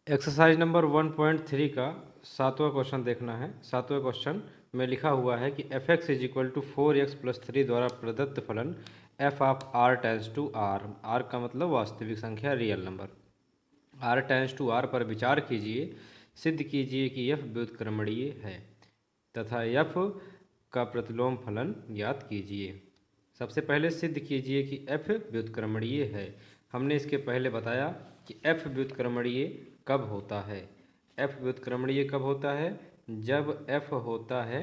Exercise number 1.3 का 7वां question देखना है। 7वें क्वेश्चन में लिखा हुआ है कि f x is equal to 4x+3 द्वारा प्रदत्त फलन F of R tends to R, R का मतलब वास्तविक संख्या real number, R tends to R पर विचार कीजिए। सिद्ध कीजिए कि यफ व्युत्क्रमणीय है तथा यफ का प्रतिलोम फलन ज्ञात कीजिए। सबसे पहले सिद्ध कीजिए कि एफ व्युत्क्रमणीय है। हमने इसके पहले बताया कि एफ व्युत्क्रमणीय कब होता है। एफ व्युत्क्रमणीय कब होता है? जब एफ होता है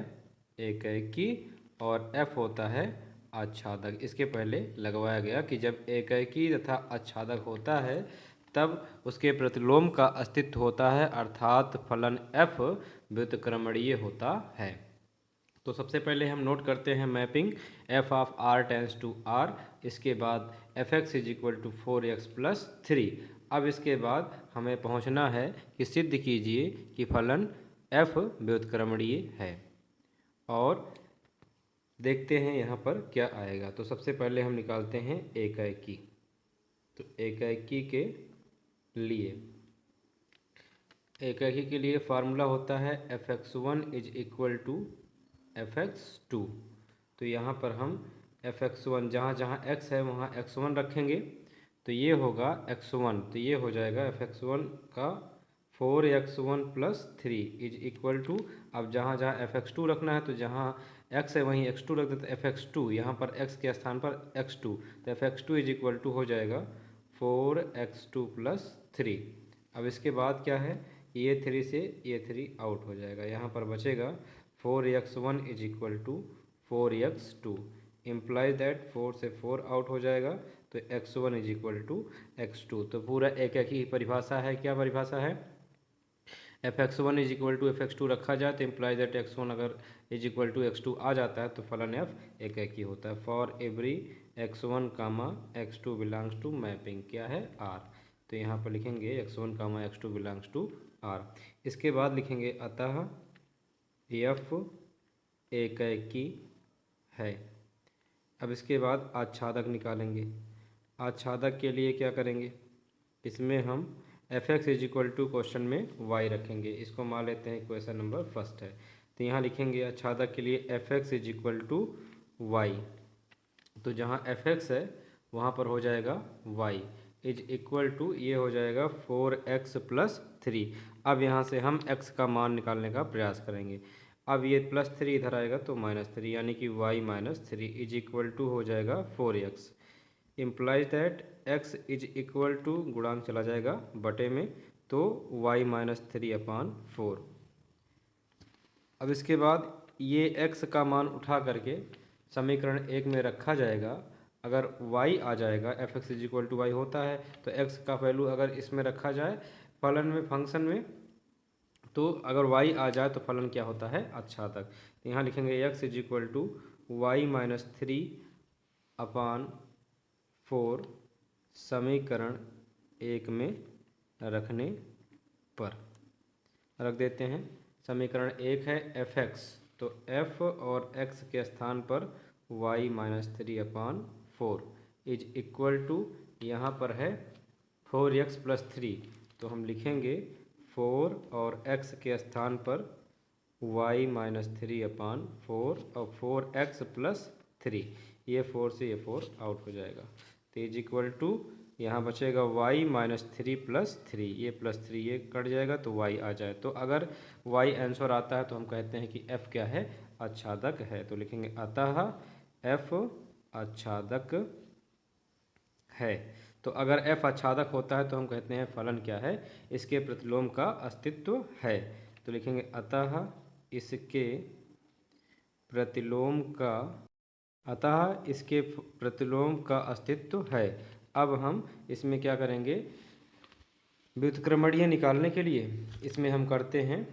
एकैकी और एफ होता है आच्छादक। इसके पहले लगवाया गया कि जब एकैकी तथा आच्छादक होता है तब उसके प्रतिलोम का अस्तित्व होता है, अर्थात फलन एफ व्युत्क्रमणीय होता है। तो सबसे पहले हम नोट करते हैं mapping f of R tends to R. इसके बाद f x is equal to 4x+3। अब इसके बाद हमें पहुंचना है कि सिद्ध कीजिए कि फलन एफ व्युत्क्रमणीय है, और देखते हैं यहाँ पर क्या आएगा। तो सबसे पहले हम निकालते हैं एकैकी। तो एकैकी के लिए फार्मूला होता है fx1 is equal to fx2। तो यहाँ पर हम fx1 जहाँ जहाँ x है वहाँ x1 रखेंगे, तो ये होगा x1, तो ये हो जाएगा fx1 का 4x1+3 इज इक्वल टू, अब जहाँ जहाँ fx2 रखना है तो जहाँ x है वहीं x2 रख देते fx2, यहाँ पर x के स्थान पर x2, तो fx2 इज इक्वल टू हो जाएगा 4x2+3। अब इसके बाद क्या है, ये 3 से ये 3 आउट हो जाएगा, यहाँ पर बचेगा 4x1 is equal to 4x2, implies that 4 से 4 आउट हो जाएगा, तो x1 is equal to x2। तो पूरा एक ही परिभाषा है। क्या परिभाषा है? fx1 is equal to fx2 रखा जाए तो इम्प्लाइज दैट x1 अगर इज इक्वल टू x2 आ जाता है तो फलन f एक ही होता है। For every x1 comma x2 belongs to mapping क्या है r, तो यहाँ पर लिखेंगे x1 comma x2 belongs to r। इसके बाद लिखेंगे अतः f एकैकी है। अब इसके बाद आच्छादक निकालेंगे। आच्छादक के लिए क्या करेंगे, इसमें हम f x is equal to question में y रखेंगे, इसको मान लेते हैं क्वेश्चन नंबर फर्स्ट है। तो यहाँ लिखेंगे आच्छादक के लिए f x is equal to y, तो जहाँ एफ एक्स है वहाँ पर हो जाएगा y इज इक्वल टू, ये हो जाएगा 4x+3। अब यहाँ से हम x का मान निकालने का प्रयास करेंगे। अब ये +3 इधर आएगा तो -3, यानी कि y-3 इज इक्वल टू हो जाएगा 4x, implies that x is equal to, गुणांक चला जाएगा बटे में, तो y-3/4। अब इसके बाद ये x का मान उठा करके समीकरण 1 में रखा जाएगा। अगर y आ जाएगा, F x is equal to y होता है, तो x का वैल्यू अगर इसमें रखा जाए फलन में, फंक्शन में, तो अगर y आ जाए तो फलन क्या होता है? आच्छादक। तो यहाँ लिखेंगे x is equal to y-3/4 समीकरण 1 में रखने पर। रख देते हैं। समीकरण 1 है एफ एक्स, तो f और x के स्थान पर y-3/4 इज इक्वल टू, यहाँ पर है 4x+3, तो हम लिखेंगे 4 और x के स्थान पर y-3/4 और 4x+3, ये 4 से ये 4 आउट हो जाएगा, तो इज इक्वल टू, यहाँ बचेगा y-3+3, ये +3 ये कट जाएगा तो y आ जाए। तो अगर y आंसर आता है तो हम कहते हैं कि f क्या है? आच्छादक है। तो लिखेंगे अतः f आच्छादक है। तो अगर f आच्छादक होता है तो हम कहते हैं फलन क्या है? इसके प्रतिलोम का अस्तित्व है। तो लिखेंगे अतः इसके प्रतिलोम का अस्तित्व है। अब हम इसमें क्या करेंगे, व्युत्क्रमणीय निकालने के लिए इसमें हम करते हैं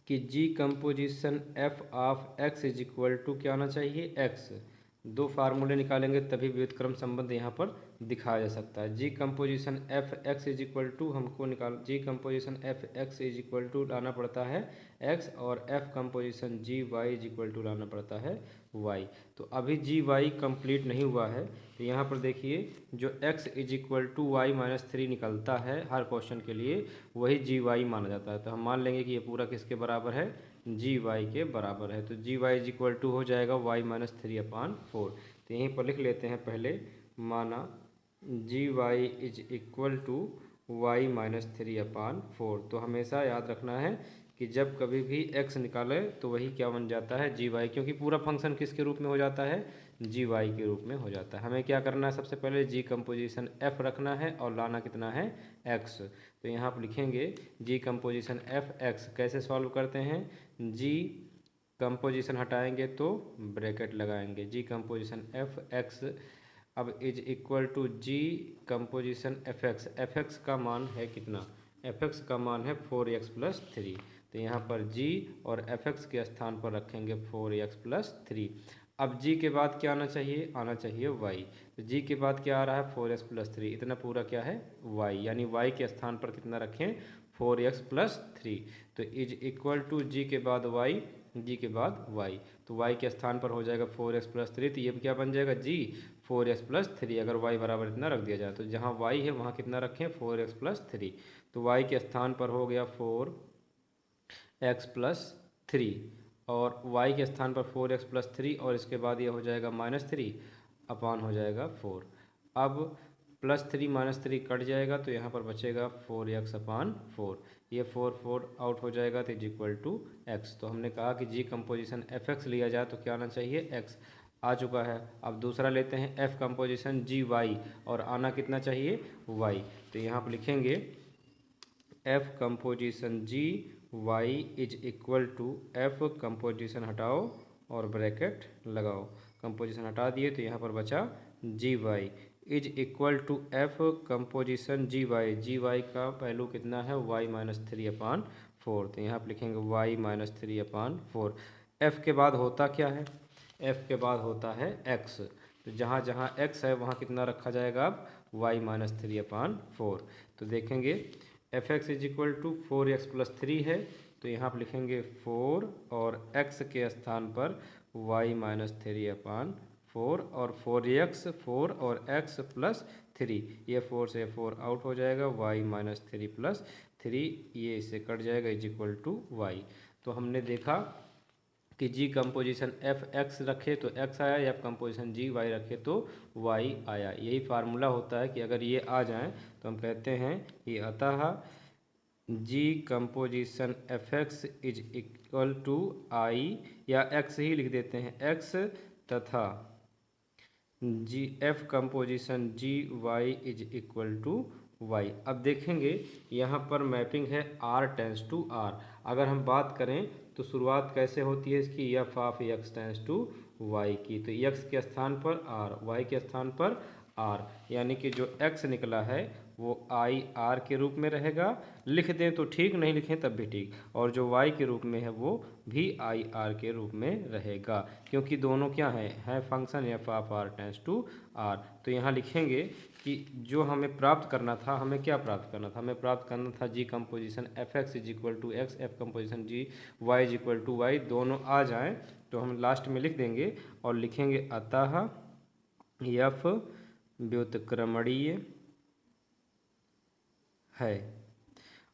कि g composition f of x is equal to क्या आना चाहिए? एक्स। दो फार्मूले निकालेंगे तभी व्युत्क्रम संबंध यहाँ पर दिखाया जा सकता है। G composition f x is equal to हमको g composition f x is equal to लाना पड़ता है एक्स, और f composition g y is equal to लाना पड़ता है वाई। तो अभी जी वाई कंप्लीट नहीं हुआ है, तो यहाँ पर देखिए जो x is equal to y minus 3 निकलता है हर क्वेश्चन के लिए, वही जी वाई माना जाता है। तो हम मान लेंगे कि ये पूरा किसके बराबर है, जी वाई के बराबर है। तो g y is equal to हो जाएगा वाई माइनस 3/4। तो यहीं पर लिख लेते हैं पहले, माना g y is equal to y minus 3/4। तो हमेशा याद रखना है कि जब कभी भी x निकाले तो वही क्या बन जाता है, जी वाई, क्योंकि पूरा फंक्शन किसके रूप में हो जाता है, जी वाई के रूप में हो जाता है। हमें क्या करना है, सबसे पहले जी कंपोजिशन f रखना है और लाना कितना है, x। तो यहाँ पर लिखेंगे जी कंपोजिशन एफ x। कैसे सॉल्व करते हैं, जी कंपोजिशन हटाएंगे तो ब्रैकेट लगाएंगे, जी कंपोजिशन एफ x अब is equal to g composition f x का मान है कितना, एफ एक्स का मान है 4x+3। तो यहाँ पर g और एफ एक्स के स्थान पर रखेंगे 4x+3। अब g के बाद क्या आना चाहिए, आना चाहिए y। तो g के बाद क्या आ रहा है, 4x+3, इतना पूरा क्या है y, यानी y के स्थान पर कितना रखें, 4x+3। तो इज इक्वल टू g के बाद y, g के बाद y। तो y के स्थान पर हो जाएगा 4x+3, तो ये क्या बन जाएगा g 4x+3। अगर y बराबर इतना रख दिया जाए तो जहाँ y है वहाँ कितना रखें, 4x+3। तो y के स्थान पर हो गया 4x+3 और y के स्थान पर 4x+3 और इसके बाद ये हो जाएगा -3 अपान हो जाएगा 4। अब +3 -3 कट जाएगा तो यहाँ पर बचेगा 4x/4। ये 4 आउट हो जाएगा तो इज इक्वल टू x। तो हमने कहा कि जी कंपोजिशन एफ एक्स लिया जाए तो क्या आना चाहिए, x आ चुका है। अब दूसरा लेते हैं f कंपोजिशन जी वाई और आना कितना चाहिए, y। तो यहाँ पर लिखेंगे f composition g y is equal to f composition हटाओ और ब्रैकेट लगाओ, कंपोजिशन हटा दिए तो यहाँ पर बचा g y is equal to f composition g y का वैल्यू कितना है, y -3/4। तो यहाँ पर लिखेंगे y -3/4। f के बाद होता क्या है, f के बाद होता है x। तो जहाँ जहाँ x है वहाँ कितना रखा जाएगा, अब y -3/4। तो देखेंगे f x is equal to 4x+3 है, तो यहाँ पर लिखेंगे 4 और x के स्थान पर y -3/4 और 4x 4 और x+3, ये 4 से 4 आउट हो जाएगा, y -3+3 ये इससे कट जाएगा इज इक्वल टू y। तो हमने देखा कि जी कंपोजिशन एफ एक्स रखे तो x आया, या कंपोजिशन जी वाई रखे तो y आया। यही फार्मूला होता है कि अगर ये आ जाए तो हम कहते हैं कि अतः g composition f x is equal to I, या x ही लिख देते हैं x, तथा g f composition g y is equal to y. अब देखेंगे यहाँ पर मैपिंग है r/r। अगर हम बात करें तो शुरुआत कैसे होती है इसकी, एफ ऑफ x/y की। तो x के स्थान पर r, y के स्थान पर r, यानी कि जो x निकला है वो आई आर के रूप में रहेगा, लिख दें तो ठीक, नहीं लिखें तब भी ठीक, और जो y के रूप में है वो भी आई आर के रूप में रहेगा, क्योंकि दोनों क्या है फंक्शन एफ ऑफ r/r। तो यहाँ लिखेंगे कि जो हमें प्राप्त करना था, हमें क्या प्राप्त करना था, हमें प्राप्त करना था g composition f x is equal to x, f composition g y is equal to y, दोनों आ जाएँ तो हम लास्ट में लिख देंगे और लिखेंगे अतः एफ व्युत्क्रमणीय है,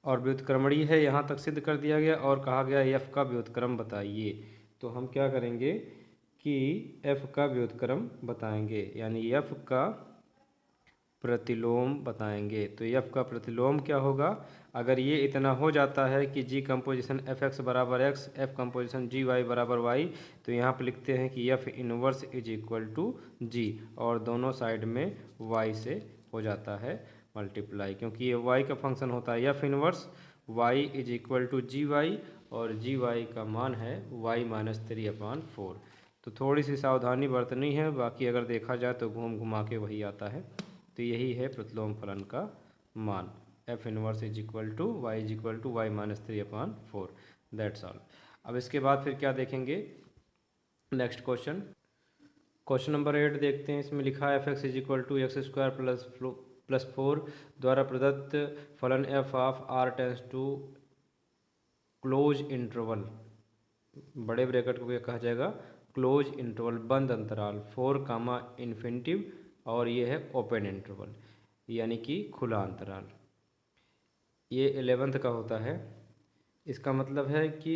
और व्युत्क्रमणीय है यहाँ तक सिद्ध कर दिया गया और कहा गया एफ का व्युत्क्रम बताइए। तो हम क्या करेंगे कि एफ का व्युत्क्रम बताएंगे, यानी एफ का प्रतिलोम बताएंगे। तो एफ का प्रतिलोम क्या होगा, अगर ये इतना हो जाता है कि जी कंपोजिशन एफ एक्स बराबर x, f composition g y बराबर वाई, तो यहाँ पर लिखते हैं कि F inverse is equal to g, और दोनों साइड में वाई से हो जाता है मल्टीप्लाई, क्योंकि ये वाई का फंक्शन होता है f inverse, y is equal to ji y, और जी वाई का मान है वाई -3/4। तो थोड़ी सी सावधानी बरतनी है, बाकी अगर देखा जाए तो घूम घुमा के वही आता है। तो यही है प्रतिलोम फलन का मान, f inverse is equal to y is equal to y -3/4, that's all. अब इसके बाद फिर क्या देखेंगे, नेक्स्ट क्वेश्चन नंबर 8 देखते हैं। इसमें लिखा है F x is equal to x² + 4 द्वारा प्रदत्त फलन F of r tends to close interval, बड़े ब्रैकेट को क्या कहा जाएगा, क्लोज इंटरवल बंद अंतराल 4 कामा इन्फिनिटिव और ये है ओपन इंटरवल यानी कि खुला अंतराल। ये 11th का होता है। इसका मतलब है कि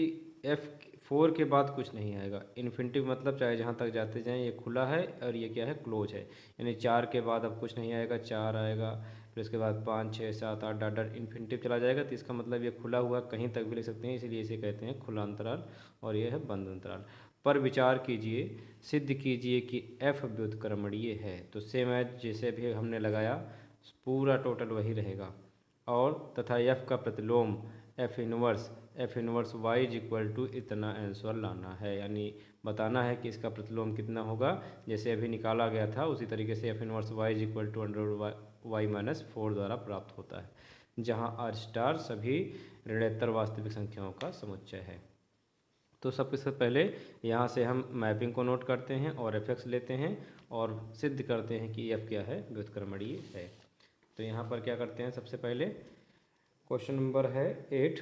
F4 के बाद कुछ नहीं आएगा। इन्फिनिटिव मतलब चाहे जहाँ तक जाते जाएं, ये खुला है और ये क्या है, क्लोज है। यानी 4 के बाद अब कुछ नहीं आएगा, 4 आएगा, फिर उसके बाद 5 6 7 8 डॉट डॉट इन्फिनिटिव चला जाएगा। तो इसका मतलब ये खुला हुआ कहीं तक भी लिख सकते हैं, इसलिए इसे कहते हैं खुला अंतराल और ये है बंद अंतराल। पर विचार कीजिए, सिद्ध कीजिए कि F व्युत्क्रमणीय है। तो सेम एज जैसे भी हमने लगाया पूरा टोटल वही रहेगा। और तथा F का प्रतिलोम f inverse y is equal to इतना आंसर लाना है, यानी बताना है कि इसका प्रतिलोम कितना होगा। जैसे अभी निकाला गया था उसी तरीके से f inverse y is equal to √y-4 द्वारा प्राप्त होता है, जहां r स्टार सभी ऋणोत्तर वास्तविक संख्याओं का समुच्चय है। तो सबसे पहले यहाँ से हम मैपिंग को नोट करते हैं और एफ लेते हैं और सिद्ध करते हैं कि एफ क्या है, व्युत्क्रमणीय है। तो यहाँ पर क्या करते हैं, सबसे पहले क्वेश्चन नंबर है 8,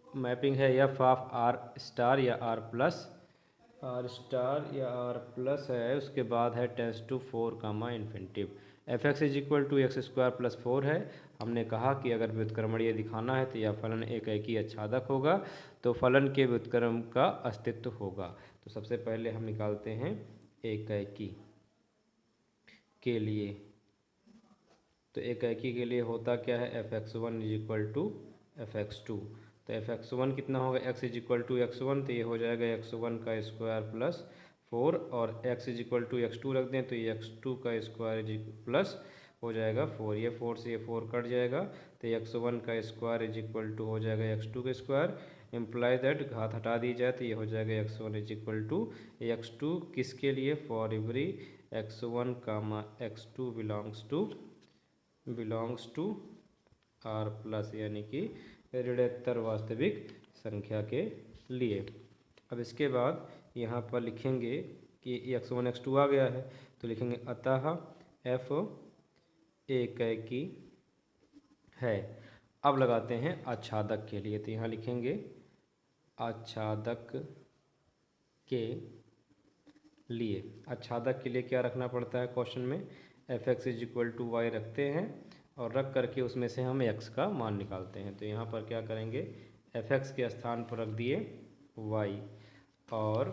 मैपिंग है एफ ऑफ आर स्टार या आर प्लस है, उसके बाद है tends to 4 comma infinitive. F x is equal to x square plus 4 है। हमने कहा कि अगर व्युत्क्रमणीय दिखाना है तो यह फलन एकाएकी आच्छादक होगा, तो फलन के व्युत्क्रम का अस्तित्व होगा। तो सबसे पहले हम निकालते हैं एकाएकी के लिए। तो एकाएकी के लिए होता क्या है, F x one is equal to F x two. तो एफ एक्स वन कितना होगा, x is equal to x one, तो ये हो जाएगा एक्स वन का स्क्वायर प्लस 4, और x is equal to x two रख दें तो ये एक्स टू का स्क्वायर इज प्लस हो जाएगा 4, ये 4 से ये 4 कट जाएगा, तो एक्स वन का स्क्वायर इज इक्वल टू हो जाएगा एक्स टू का स्क्वायर। इम्प्लाई दैट घात हटा दी जाए तो ये हो जाएगा x one is equal to x two, किसके लिए, for every x one comma x two belongs to R plus, यानी कि ऋणोत्तर वास्तविक संख्या के लिए। अब इसके बाद यहाँ पर लिखेंगे कि एक्स वन एक्स टू आ गया है, तो लिखेंगे अतः एफ एकाएकी है। अब लगाते हैं आच्छादक के लिए, तो यहाँ लिखेंगे आच्छादक के लिए। आच्छादक के लिए क्या रखना पड़ता है क्वेश्चन में, f x is equal to y रखते हैं और रख करके उसमें से हम x का मान निकालते हैं। तो यहाँ पर क्या करेंगे, एफ एक्स के स्थान पर रख दिए y और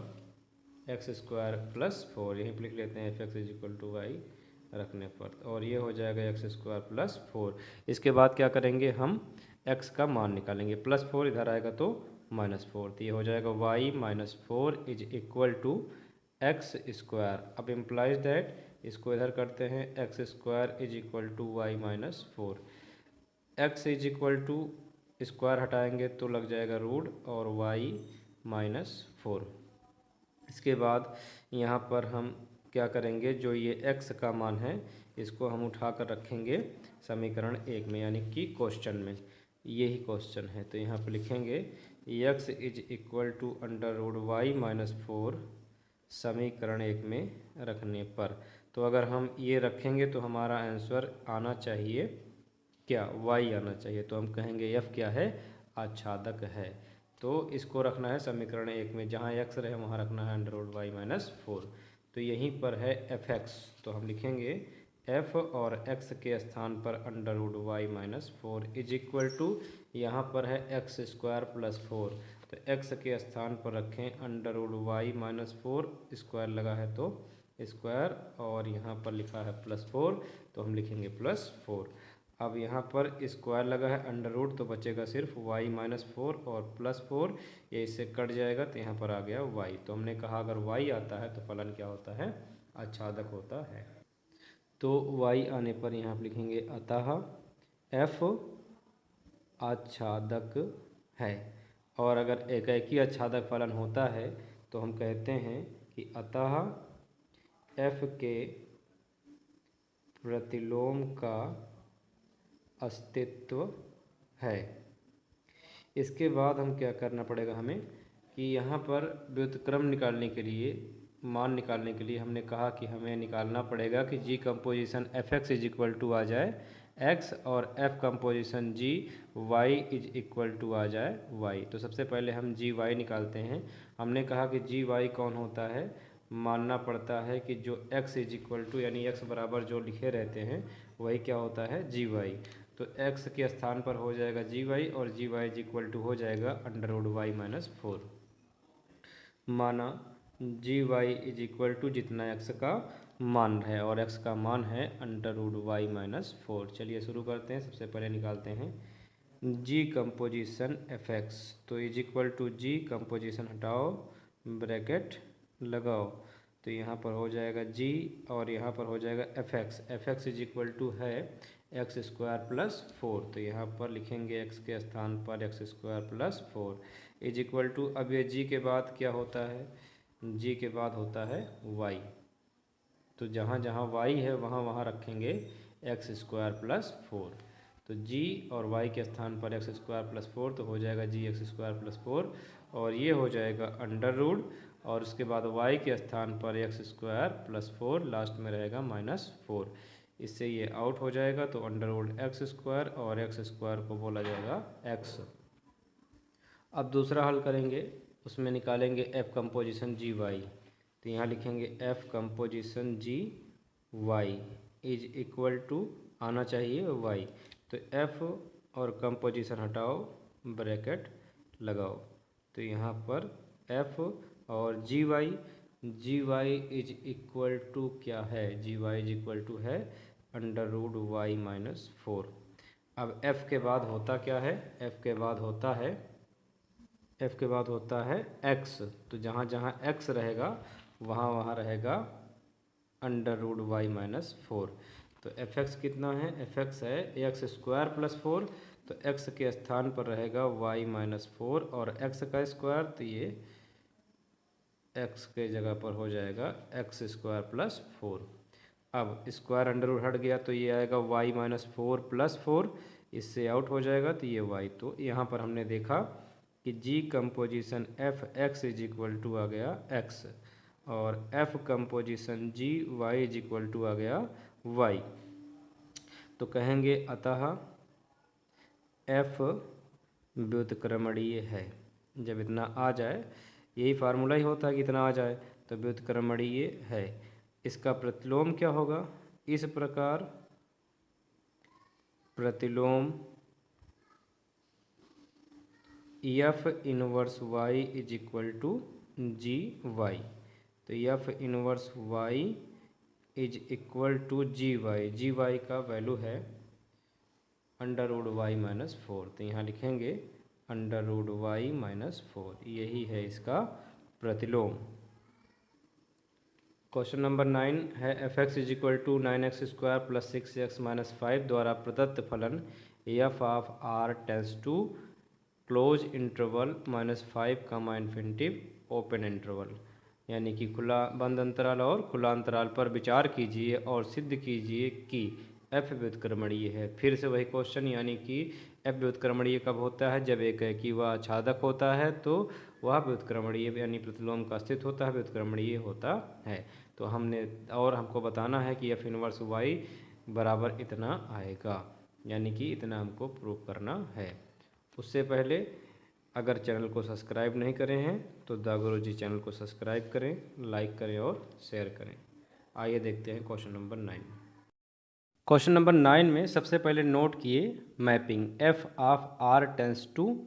एक्स स्क्वायर प्लस 4, यहीं पर लिख लेते हैं F x is equal to Y रखने पर, और ये हो जाएगा एक्स स्क्वायर प्लस 4। इसके बाद क्या करेंगे, हम x का मान निकालेंगे, प्लस 4 इधर आएगा तो -4, तो ये हो जाएगा y -4 is equal to x square. अब इम्प्लाइज दैट, इसको इधर करते हैं, x square is equal to y -4। X is equal to square हटाएंगे तो लग जाएगा रूट और वाई -4। इसके बाद यहाँ पर हम क्या करेंगे, जो ये x का मान है इसको हम उठा कर रखेंगे समीकरण 1 में, यानी कि क्वेश्चन में, यही क्वेश्चन है। तो यहाँ पर लिखेंगे x is equal to √y-4 समीकरण 1 में रखने पर। तो अगर हम ये रखेंगे तो हमारा आंसर आना चाहिए क्या, y आना चाहिए। तो हम कहेंगे f क्या है, आच्छादक है। तो इसको रखना है समीकरण 1 में, जहाँ x रहे वहाँ रखना है √y-4। तो यहीं पर है fx, तो हम लिखेंगे f और x के स्थान पर √y-4 इज इक्वल टू, यहाँ पर है एक्स स्क्वायर प्लस 4, तो x के स्थान पर रखें √y-4, स्क्वायर लगा है तो स्क्वायर, और यहाँ पर लिखा है +4, तो हम लिखेंगे +4। अब यहाँ पर स्क्वायर लगा है अंडर रूट, तो बचेगा सिर्फ y-4 और +4, ये इससे कट जाएगा तो यहाँ पर आ गया y। तो हमने कहा अगर y आता है तो फलन क्या होता है, आच्छादक होता है। तो y आने पर यहाँ पर लिखेंगे अतः f आच्छादक है। और अगर एकाएकी आच्छादक फलन होता है तो हम कहते हैं कि अतः f के प्रतिलोम का अस्तित्व है। इसके बाद हम क्या करना पड़ेगा हमें, कि यहाँ पर व्युत्क्रम निकालने के लिए, मान निकालने के लिए हमने कहा कि हमें निकालना पड़ेगा कि g composition f x is equal to आ जाए x और f composition g y is equal to आ जाए y। तो सबसे पहले हम जी वाई निकालते हैं। हमने कहा कि जी वाई कौन होता है, मानना पड़ता है कि जो x इज इक्वल टू यानी x बराबर जो लिखे रहते हैं वही क्या होता है, जी वाई। तो x के स्थान पर हो जाएगा जी वाई और g y is equal to हो जाएगा अंडर रूट वाई माइनस 4। माना g y is equal to जितना x का मान है और x का मान है अंडर रूट वाई माइनस 4। चलिए शुरू करते हैं। सबसे पहले निकालते हैं जी कंपोजिशन एफ एक्स। तो is equal to g composition हटाओ, ब्रैकेट लगाओ, तो यहाँ पर हो जाएगा जी और यहाँ पर हो जाएगा F x. F x is equal to है एक्स स्क्वायर प्लस 4। तो यहाँ पर लिखेंगे एक्स के स्थान पर x square plus 4 is equal to, अब ये जी के बाद क्या होता है, जी के बाद होता है वाई। तो जहाँ जहाँ वाई है वहाँ वहाँ रखेंगे एक्स स्क्वायर प्लस 4। तो जी और वाई के स्थान पर एक्स स्क्वायर प्लस 4 तो हो जाएगा जी एक्स स्क्वायर प्लस 4 और ये हो जाएगा अंडर रूट और उसके बाद वाई के स्थान पर एक्स स्क्वायर प्लस 4 लास्ट में रहेगा माइनस 4। इससे ये आउट हो जाएगा तो अंडर रूट एक्स स्क्वायर और एक्स स्क्वायर को बोला जाएगा एक्स। अब दूसरा हल करेंगे, उसमें निकालेंगे एफ कंपोजिशन जी वाई। तो यहाँ लिखेंगे f composition g y is equal to आना चाहिए वाई। तो एफ और कंपोजिशन हटाओ, ब्रैकेट लगाओ, तो यहाँ पर एफ और g y is equal to क्या है, g y is equal to है अंडर रूट वाई माइनस 4। अब एफ के बाद होता क्या है, एफ के बाद होता है एक्स। तो जहाँ जहाँ एक्स रहेगा वहाँ वहाँ रहेगा अंडर रूट वाई माइनस 4। तो एफ एक्स कितना है, एफ एक्स है एक्स स्क्वायर प्लस 4। तो एक्स के स्थान पर रहेगा वाई माइनस 4 और एक्स का स्क्वायर, तो ये एक्स के जगह पर हो जाएगा एक्स स्क्वायर प्लस 4। अब स्क्वायर अंडर रूट हट गया तो ये आएगा वाई माइनस 4 प्लस 4, इससे आउट हो जाएगा तो ये वाई। तो यहाँ पर हमने देखा कि g composition f x is equal to आ गया एक्स और f composition g y is equal to आ गया वाई। तो कहेंगे अतः एफ व्युत्क्रमणीय है। जब इतना आ जाए, यही फार्मूला ही होता है कि इतना आ जाए तो व्युत्क्रमणीय है। इसका प्रतिलोम क्या होगा, इस प्रकार प्रतिलोम f inverse y is equal to ji y. तो F inverse y is equal to ji y का वैल्यू है अंडर रूट वाई माइनस 4। तो यहाँ लिखेंगे अंडर रूट वाई माइनस 4, यही है इसका प्रतिलोम। क्वेश्चन नंबर 9 है F x is equal to 9x square plus 6x minus 5 द्वारा प्रदत्त फलन F of R tends to close interval -5 comma infinitive open interval, यानी कि खुला बंद अंतराल और खुला अंतराल पर विचार कीजिए और सिद्ध कीजिए कि एफ व्युत्क्रमणीय है। फिर से वही क्वेश्चन, यानी कि एफ व्युत्क्रमणीय कब होता है, जब एक है कि वह छादक होता है तो वह व्युत्क्रमणीय यानी प्रतिलोम का अस्तित्व होता है, व्युत्क्रमणीय होता है। तो हमने और हमको बताना है कि एफ इनवर्स वाई बराबर इतना आएगा, यानी कि इतना हमको प्रूव करना है। उससे पहले अगर चैनल को सब्सक्राइब नहीं करें हैं तो द गुरुजी चैनल को सब्सक्राइब करें, लाइक करें और शेयर करें। आइए देखते हैं क्वेश्चन नंबर 9। क्वेश्चन नंबर 9 में सबसे पहले नोट किए mapping f of R tends to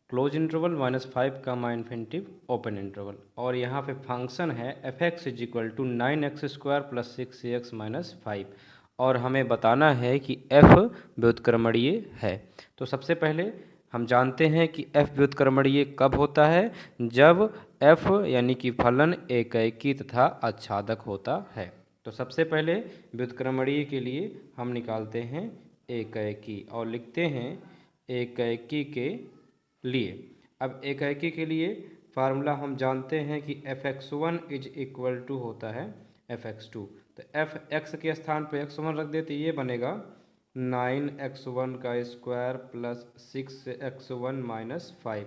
close interval -5 comma infinitive open interval, और यहाँ पे फंक्शन है F x is equal to 9x square plus 6x minus 5 और हमें बताना है कि एफ व्युत्क्रमणीय है। तो सबसे पहले हम जानते हैं कि एफ व्युत्क्रमणीय कब होता है, जब एफ यानी कि फलन एकैकी तथा आच्छादक होता है। तो सबसे पहले व्युत्क्रमणीय के लिए हम निकालते हैं एकैकी और लिखते हैं एकैकी के लिए। अब एकैकी के लिए फार्मूला हम जानते हैं कि fx1 इज इक्वल टू होता है fx2। तो fx के स्थान पर x1 रख देते, ये बनेगा 9x1 का स्क्वायर प्लस 6x1 माइनस 5।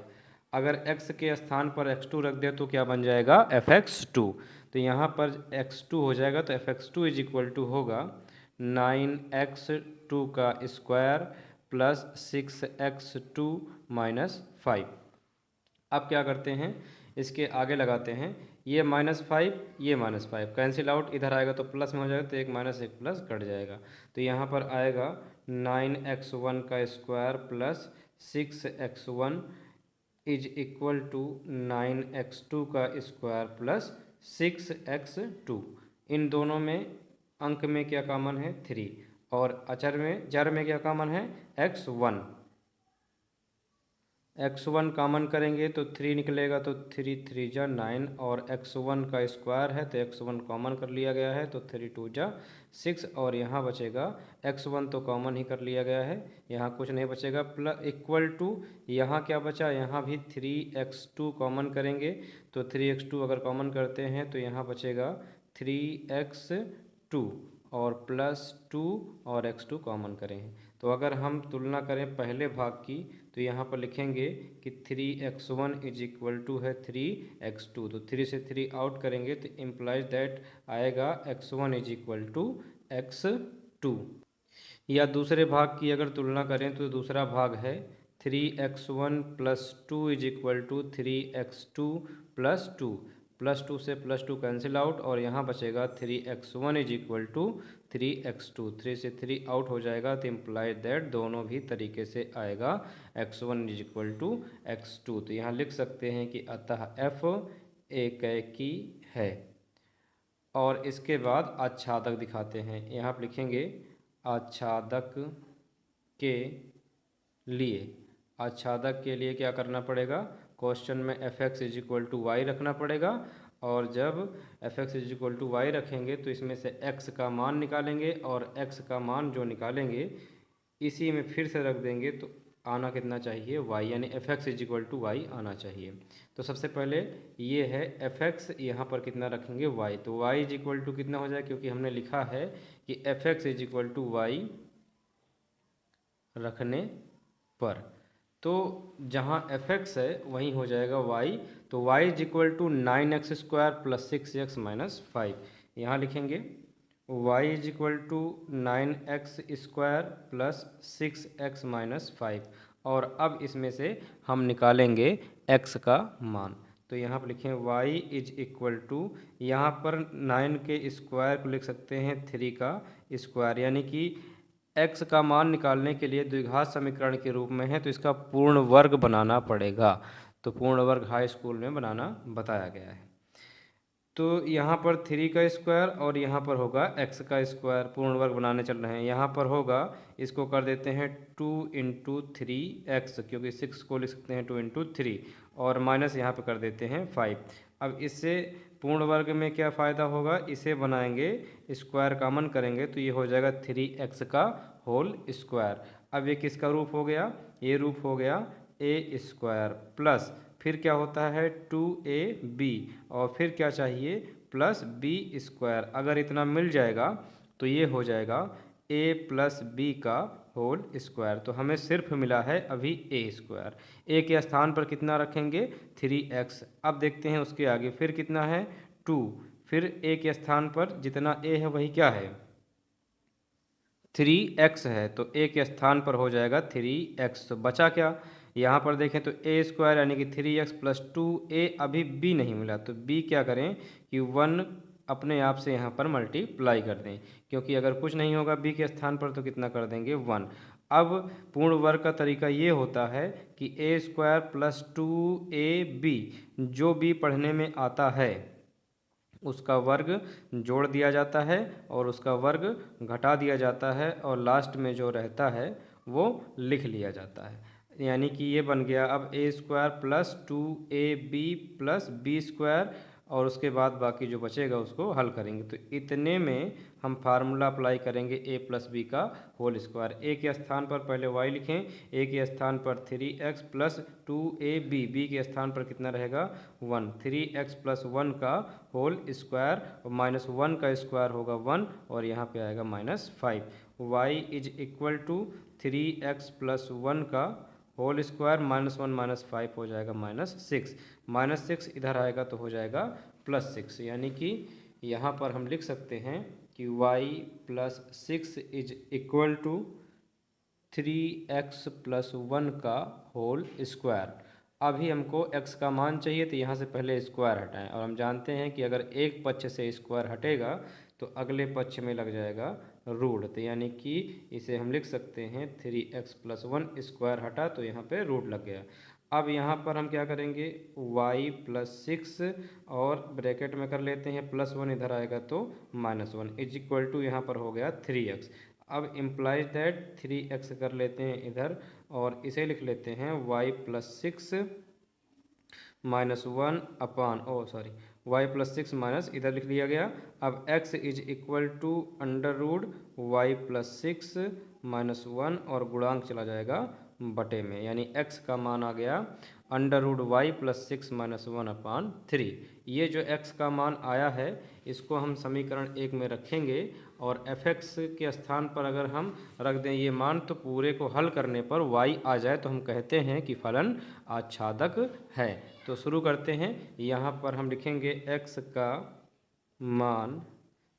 अगर x के स्थान पर x2 रख दे तो क्या बन जाएगा fx2। तो यहाँ पर x2 हो जाएगा तो fx2 इज इक्वल टू होगा 9x टू का स्क्वायर प्लस 6x2 माइनस 5। अब क्या करते हैं, इसके आगे लगाते हैं, ये -5 ये -5 कैंसिल आउट, इधर आएगा तो प्लस में हो जाएगा, तो एक माइनस एक प्लस कट जाएगा। तो यहाँ पर आएगा 9x1 का square plus 6x1 is equal to 9x2 का स्क्वायर प्लस 6x2। इन दोनों में अंक में क्या कॉमन है 3, और जड़ में क्या कॉमन है x1। x1 कॉमन करेंगे तो 3 निकलेगा, तो 3 3 जा 9, और x1 का स्क्वायर है तो x1 कॉमन कर लिया गया है, तो 3 2 जा 6, और यहाँ बचेगा x1 तो कॉमन ही कर लिया गया है, यहाँ कुछ नहीं बचेगा, प्लस इक्वल टू यहाँ क्या बचा, यहाँ भी 3x2 कॉमन करेंगे, तो 3x2 अगर कॉमन करते हैं तो यहाँ बचेगा 3x2 और प्लस 2 और x2 कॉमन करेंगे। तो अगर हम तुलना करें पहले भाग की तो यहाँ पर लिखेंगे कि 3x1 इज इक्वल टू है 3x2, तो 3 से 3 आउट करेंगे तो इम्प्लाइज दैट आएगा x1 is equal to x2। या दूसरे भाग की अगर तुलना करें तो दूसरा भाग है 3x1 plus 2 is equal to 3x2 plus 2, plus 2 से प्लस 2 कैंसिल आउट, और यहाँ बचेगा 3x1 is equal to 3x2। 3 से 3 आउट हो जाएगा, तो इम्प्लाइड दैट दोनों भी तरीके से आएगा x1 is equal to x2। तो यहाँ लिख सकते हैं कि अतः f एकी है। और इसके बाद आच्छादक दिखाते हैं, यहाँ पर लिखेंगे आच्छादक के लिए। आच्छादक के लिए क्या करना पड़ेगा, क्वेश्चन में f(x) is equal to Y रखना पड़ेगा, और जब f(x) is equal to Y रखेंगे तो इसमें से x का मान निकालेंगे, और x का मान जो निकालेंगे इसी में फिर से रख देंगे, तो आना कितना चाहिए y, यानी f(x) is equal to Y आना चाहिए। तो सबसे पहले ये है f(x), यहाँ पर कितना रखेंगे y, तो y इज इक्वल टू कितना हो जाए, क्योंकि हमने लिखा है कि f(x) is equal to Y रखने पर, तो जहाँ f(x) है वहीं हो जाएगा y, तो y is equal to 9x square plus 6x minus 5। यहाँ लिखेंगे y is equal to 9x square plus 6x minus 5, और अब इसमें से हम निकालेंगे x का मान। तो यहाँ पर लिखें y इज इक्वल टू, यहाँ पर 9 के स्क्वायर को लिख सकते हैं 3 का स्क्वायर, यानी कि x का मान निकालने के लिए द्विघात समीकरण के रूप में है तो इसका पूर्ण वर्ग बनाना पड़ेगा। तो पूर्ण वर्ग हाई स्कूल में बनाना बताया गया है। तो यहाँ पर 3 का स्क्वायर और यहाँ पर होगा x का स्क्वायर, पूर्ण वर्ग बनाने चल रहे हैं। यहाँ पर होगा, इसको कर देते हैं 2 इंटू 3x, क्योंकि 6 को लिख सकते हैं 2 इंटू 3, और माइनस यहाँ पर कर देते हैं 5। अब इससे पूर्ण वर्ग में क्या फ़ायदा होगा, इसे बनाएंगे स्क्वायर कॉमन करेंगे तो ये हो जाएगा 3x का होल स्क्वायर। अब ये किसका रूप हो गया, ये रूप हो गया a स्क्वायर प्लस फिर क्या होता है 2ab, और फिर क्या चाहिए प्लस b स्क्वायर। अगर इतना मिल जाएगा तो ये हो जाएगा a प्लस b का होल स्क्वायर। तो हमें सिर्फ मिला है अभी a स्क्वायर, a के स्थान पर कितना रखेंगे 3x। अब देखते हैं उसके आगे फिर कितना है 2, फिर a के स्थान पर जितना a है वही क्या है 3x है, तो a के स्थान पर हो जाएगा 3x। तो बचा क्या, यहाँ पर देखें तो a स्क्वायर यानी कि 3x प्लस 2a, अभी b नहीं मिला तो b क्या करें कि 1 अपने आप से यहाँ पर मल्टीप्लाई कर दें, क्योंकि अगर कुछ नहीं होगा b के स्थान पर तो कितना कर देंगे 1। अब पूर्ण वर्ग का तरीका ये होता है कि a स्क्वायर प्लस 2ab, जो b पढ़ने में आता है उसका वर्ग जोड़ दिया जाता है और उसका वर्ग घटा दिया जाता है, और लास्ट में जो रहता है वो लिख लिया जाता है। यानी कि ये बन गया अब a square plus 2ab plus b square, और उसके बाद बाकी जो बचेगा उसको हल करेंगे। तो इतने में हम फार्मूला अप्लाई करेंगे a प्लस बी का होल स्क्वायर। a के स्थान पर पहले y लिखें, a के स्थान पर 3x प्लस 2ab, b के स्थान पर कितना रहेगा 1, 3x प्लस 1 का होल स्क्वायर, और माइनस 1 का स्क्वायर होगा 1, और यहाँ पे आएगा minus 5। y is equal to 3x plus 1 का होल स्क्वायर माइनस 1 माइनस 5 हो जाएगा -6, -6 इधर आएगा तो हो जाएगा +6। यानी कि यहाँ पर हम लिख सकते हैं कि y plus 6 is equal to 3x+1 का होल स्क्वायर। अभी हमको x का मान चाहिए तो यहाँ से पहले स्क्वायर हटाएं, और हम जानते हैं कि अगर एक पक्ष से स्क्वायर हटेगा तो अगले पक्ष में लग जाएगा रूट, तो यानी कि इसे हम लिख सकते हैं 3x+1 स्क्वायर हटा तो यहाँ पे रूट लग गया। अब यहाँ पर हम क्या करेंगे, y+6 और ब्रैकेट में कर लेते हैं +1 इधर आएगा तो -1 इज इक्वल टू यहाँ पर हो गया 3x। अब इम्प्लाइज दैट 3x कर लेते हैं इधर और इसे लिख लेते हैं y+6 -1 अपान y+6 माइनस इधर लिख लिया गया। अब x is equal to √y+6 -1 और गुणांक चला जाएगा बटे में, यानी x का मान आ गया √y+6 -1/3। ये जो x का मान आया है इसको हम समीकरण 1 में रखेंगे और fx के स्थान पर अगर हम रख दें ये मान तो पूरे को हल करने पर y आ जाए तो हम कहते हैं कि फलन आच्छादक है। तो शुरू करते हैं। यहाँ पर हम लिखेंगे x का मान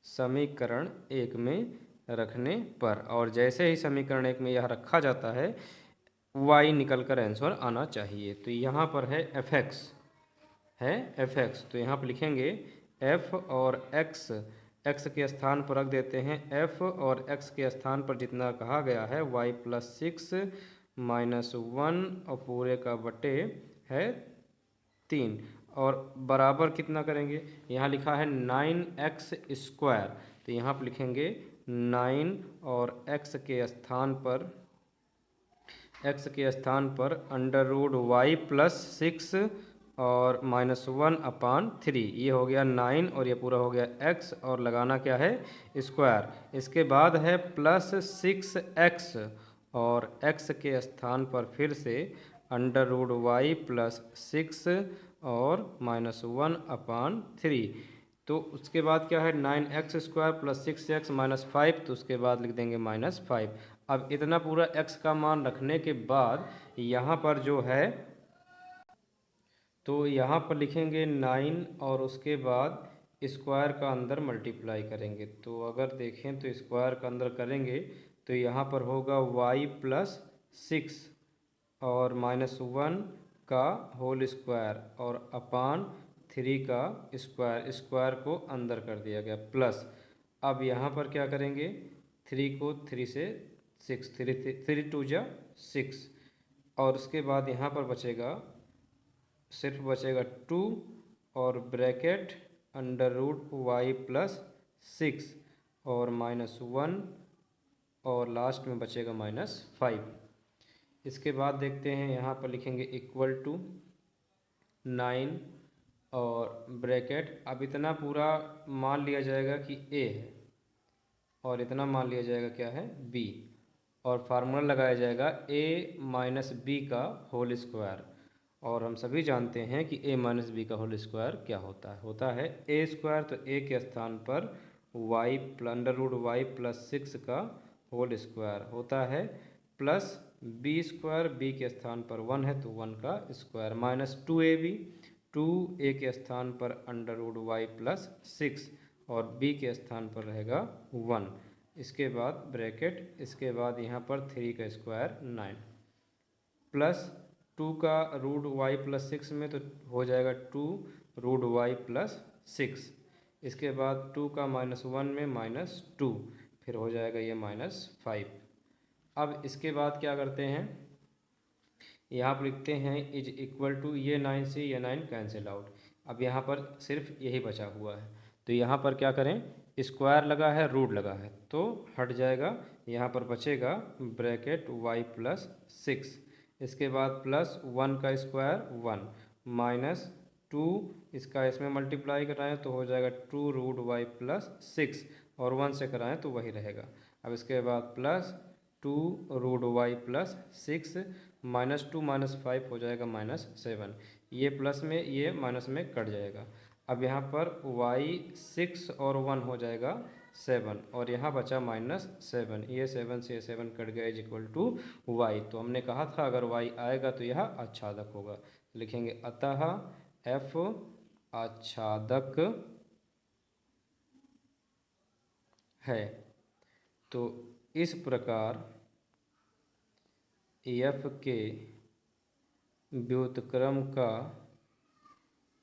समीकरण 1 में रखने पर, और जैसे ही समीकरण 1 में यह रखा जाता है y निकल कर आंसर आना चाहिए। तो यहाँ पर है fx तो यहाँ पर लिखेंगे f और x के स्थान पर रख देते हैं f और x के स्थान पर जितना कहा गया है y+6 -1 और पूरे का बटे है 3 और बराबर कितना करेंगे, यहाँ लिखा है 9x स्क्वायर तो यहाँ पर लिखेंगे 9 और x के स्थान पर √y+6 और -1/3 ये हो गया 9 और ये पूरा हो गया x और लगाना क्या है स्क्वायर। इसके बाद है +6x और x के स्थान पर फिर से √y+6 और -1/3। तो उसके बाद क्या है 9x स्क्वायर +6x -5 तो उसके बाद लिख देंगे -5। अब इतना पूरा x का मान रखने के बाद यहाँ पर जो है तो यहाँ पर लिखेंगे 9 और उसके बाद स्क्वायर का अंदर मल्टीप्लाई करेंगे। तो अगर देखें तो स्क्वायर का अंदर करेंगे तो यहाँ पर होगा y+6 और -1 का होल स्क्वायर और अपान 3 का स्क्वायर को अंदर कर दिया गया प्लस। अब यहाँ पर क्या करेंगे 3 को 3 से 6 3 2 जा 6 और उसके बाद यहाँ पर सिर्फ बचेगा 2 और ब्रैकेट √y+6 और -1 और लास्ट में बचेगा -5। इसके बाद देखते हैं यहाँ पर लिखेंगे इक्वल टू 9 और ब्रैकेट। अब इतना पूरा मान लिया जाएगा कि a है और इतना मान लिया जाएगा क्या है b और फार्मूला लगाया जाएगा a माइनस बी का होल स्क्वायर। और हम सभी जानते हैं कि a माइनस बी का होल स्क्वायर क्या होता है a स्क्वायर, तो a के स्थान पर √y+6 का होल स्क्वायर होता है प्लस बी स्क्वायर, बी के स्थान पर 1 है तो 1 का स्क्वायर माइनस 2ab, 2a के स्थान पर √y+6 और b के स्थान पर रहेगा 1। इसके बाद ब्रैकेट, इसके बाद यहाँ पर 3 का स्क्वायर 9 प्लस 2 का √y+6 में तो हो जाएगा 2 √y+6। इसके बाद 2 का -1 में -2 फिर हो जाएगा ये -5। अब इसके बाद क्या करते हैं यहाँ पर लिखते हैं इज इक्वल टू ये 9 से ये 9 कैंसिल आउट। अब यहाँ पर सिर्फ यही बचा हुआ है तो यहाँ पर क्या करें स्क्वायर लगा है रूट लगा है तो हट जाएगा। यहाँ पर बचेगा ब्रैकेट y+6, इसके बाद +1 का स्क्वायर 1 -2 इसका इसमें मल्टीप्लाई कराएं तो हो जाएगा 2 √y+6 और 1 से कराएं तो वही रहेगा। अब इसके बाद +2 √y+6 -2 -5 हो जाएगा -7। ये प्लस में ये माइनस में कट जाएगा। अब यहाँ पर y6 और 1 हो जाएगा 7 और यहाँ बचा -7। ये 7 से 7 कट गया इज इक्वल टू y। तो हमने कहा था अगर y आएगा तो यह आच्छादक होगा। लिखेंगे अतः f आच्छादक है। तो इस प्रकार एफ के व्युत्क्रम का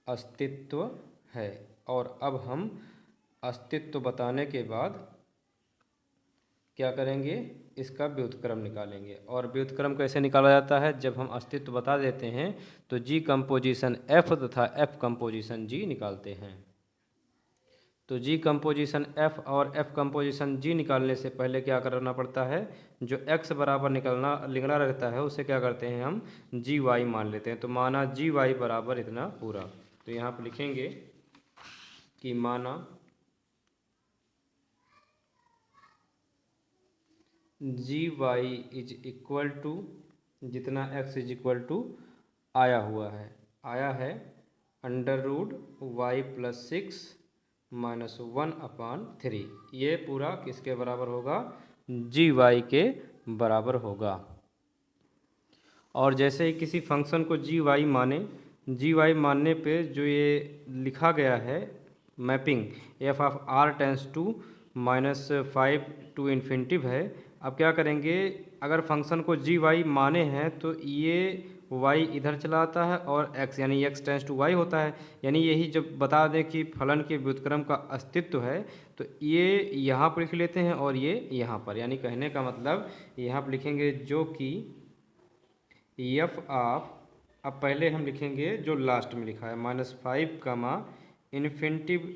अस्तित्व है। और अब हम अस्तित्व बताने के बाद क्या करेंगे, इसका व्युत्क्रम निकालेंगे। और व्युत्क्रम कैसे निकाला जाता है, जब हम अस्तित्व बता देते हैं तो जी कंपोजिशन एफ तथा एफ कंपोजिशन जी निकालते हैं। तो जी कंपोजिशन एफ और एफ कंपोजिशन जी निकालने से पहले क्या करना पड़ता है, जो एक्स बराबर लिखना रहता है उसे क्या करते हैं हम जी वाई मान लेते हैं। तो माना जी वाई बराबर इतना पूरा, तो यहाँ पर लिखेंगे कि माना g y is equal to जितना एक्स इज इक्वल टू आया है under root y plus 6 minus 1/3। ये पूरा किसके बराबर होगा, जी वाई के बराबर होगा। और जैसे ही किसी फंक्शन को जी वाई मानने पे जो ये लिखा गया है mapping f of R tends to -5 to infinitive है। अब क्या करेंगे, अगर फंक्शन को जी वाई माने हैं तो ये वाई इधर चला आता है और एक्स यानी एक्स टेंस टू वाई होता है। यानी यही जब बता दें कि फलन के व्युत्क्रम का अस्तित्व है तो ये यहाँ पर लिख लेते हैं और ये यहाँ पर, यानी कहने का मतलब यहाँ पर लिखेंगे जो कि एफ ऑफ, अब पहले हम लिखेंगे जो लास्ट में लिखा है -5 infinitive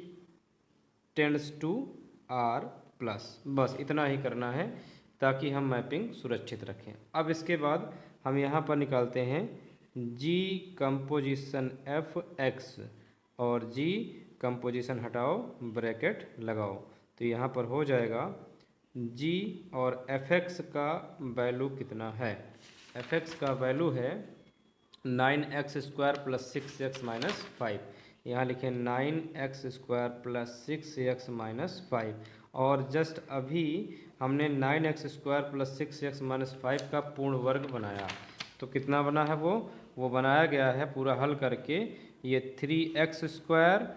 tends to R plus, बस इतना ही करना है ताकि हम मैपिंग सुरक्षित रखें। अब इसके बाद हम यहाँ पर निकालते हैं जी कंपोजिशन एफ एक्स और जी कंपोजिशन हटाओ ब्रैकेट लगाओ, तो यहाँ पर हो जाएगा जी और एफ एक्स का वैल्यू कितना है, एफ एक्स का वैल्यू है 9x² + 6x - 5। यहाँ लिखें 9x² + 6x - 5। और जस्ट अभी हमने 9x² + 6x - 5 का पूर्ण वर्ग बनाया, तो कितना बना है वो बनाया गया है पूरा हल करके ये 3x²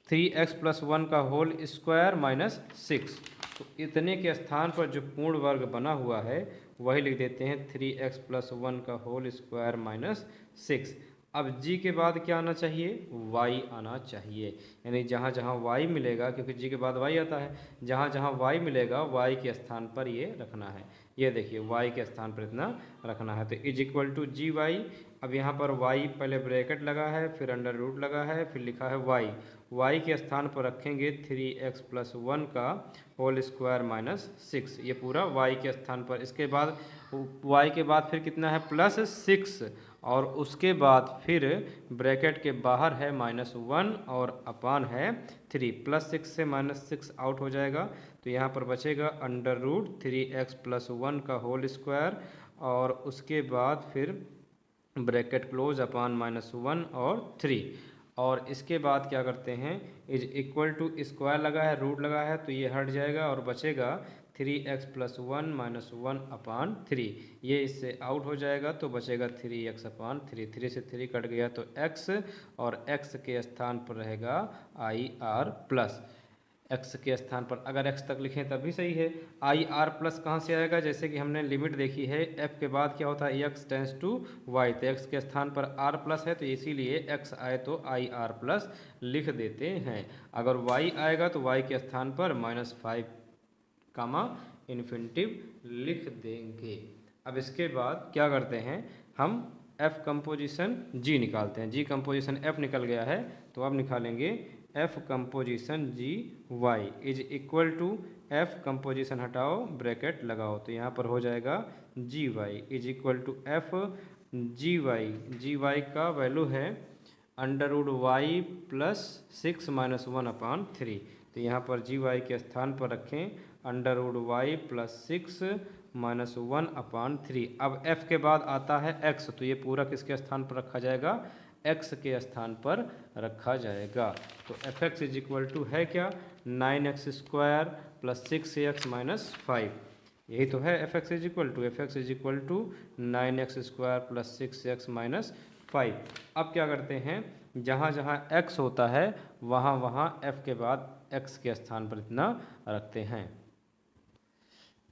3x + 1 का होल स्क्वायर माइनस 6। तो इतने के स्थान पर जो पूर्ण वर्ग बना हुआ है वही लिख देते हैं 3x + 1 का होल स्क्वायर माइनस 6। अब g के बाद क्या आना चाहिए, y आना चाहिए। यानी जहाँ जहाँ y मिलेगा, क्योंकि g के बाद y आता है, जहाँ जहाँ y मिलेगा y के स्थान पर ये रखना है। ये देखिए y के स्थान पर इतना रखना है, तो is equal to ji y. अब यहाँ पर y पहले ब्रैकेट लगा है, फिर अंडर रूट लगा है, फिर लिखा है y के स्थान पर रखेंगे 3x + 1 का होल स्क्वायर माइनस 6, ये पूरा y के स्थान पर। इसके बाद y के बाद फिर कितना है +6, और उसके बाद फिर ब्रैकेट के बाहर है -1 और अपान है 3। +6 से -6 आउट हो जाएगा, तो यहाँ पर बचेगा अंडर रूट 3x + 1 का होल स्क्वायर, और उसके बाद फिर ब्रैकेट क्लोज अपान -1 और 3। और इसके बाद क्या करते हैं, इज इक्वल टू स्क्वायर लगा है, रूट लगा है, तो ये हट जाएगा और बचेगा 3x + 1 - 1/3। ये इससे आउट हो जाएगा तो बचेगा 3x/3। 3 से 3 कट गया तो x, और x के स्थान पर रहेगा IR+। x के स्थान पर अगर x तक लिखें तब भी सही है। IR+ कहाँ से आएगा, जैसे कि हमने लिमिट देखी है f के बाद क्या होता है x टेंस टू y, तो x के स्थान पर R+ है तो इसीलिए x आए तो IR+ लिख देते हैं। अगर y आएगा तो y के स्थान पर -5 इन्फिनिटिव लिख देंगे। अब इसके बाद क्या करते हैं, हम f कंपोजिशन g निकालते हैं। g कंपोजिशन f निकल गया है तो अब निकालेंगे f composition g y is equal to f composition हटाओ ब्रैकेट लगाओ, तो यहाँ पर हो जाएगा g y is equal to f g y का वैल्यू है अंडर रूट वाई प्लस 6 - 1/3। तो यहाँ पर जी वाई के स्थान पर रखें अंडर रूट वाई प्लस 6 - 1/3। अब f के बाद आता है x, तो ये पूरा किसके स्थान पर रखा जाएगा, x के स्थान पर रखा जाएगा। तो f x is equal to है क्या, 9x² + 6x - 5। यही तो है F x is equal to 9x² + 6x - 5। अब क्या करते हैं, जहाँ जहाँ x होता है वहाँ f के बाद x के स्थान पर इतना रखते हैं।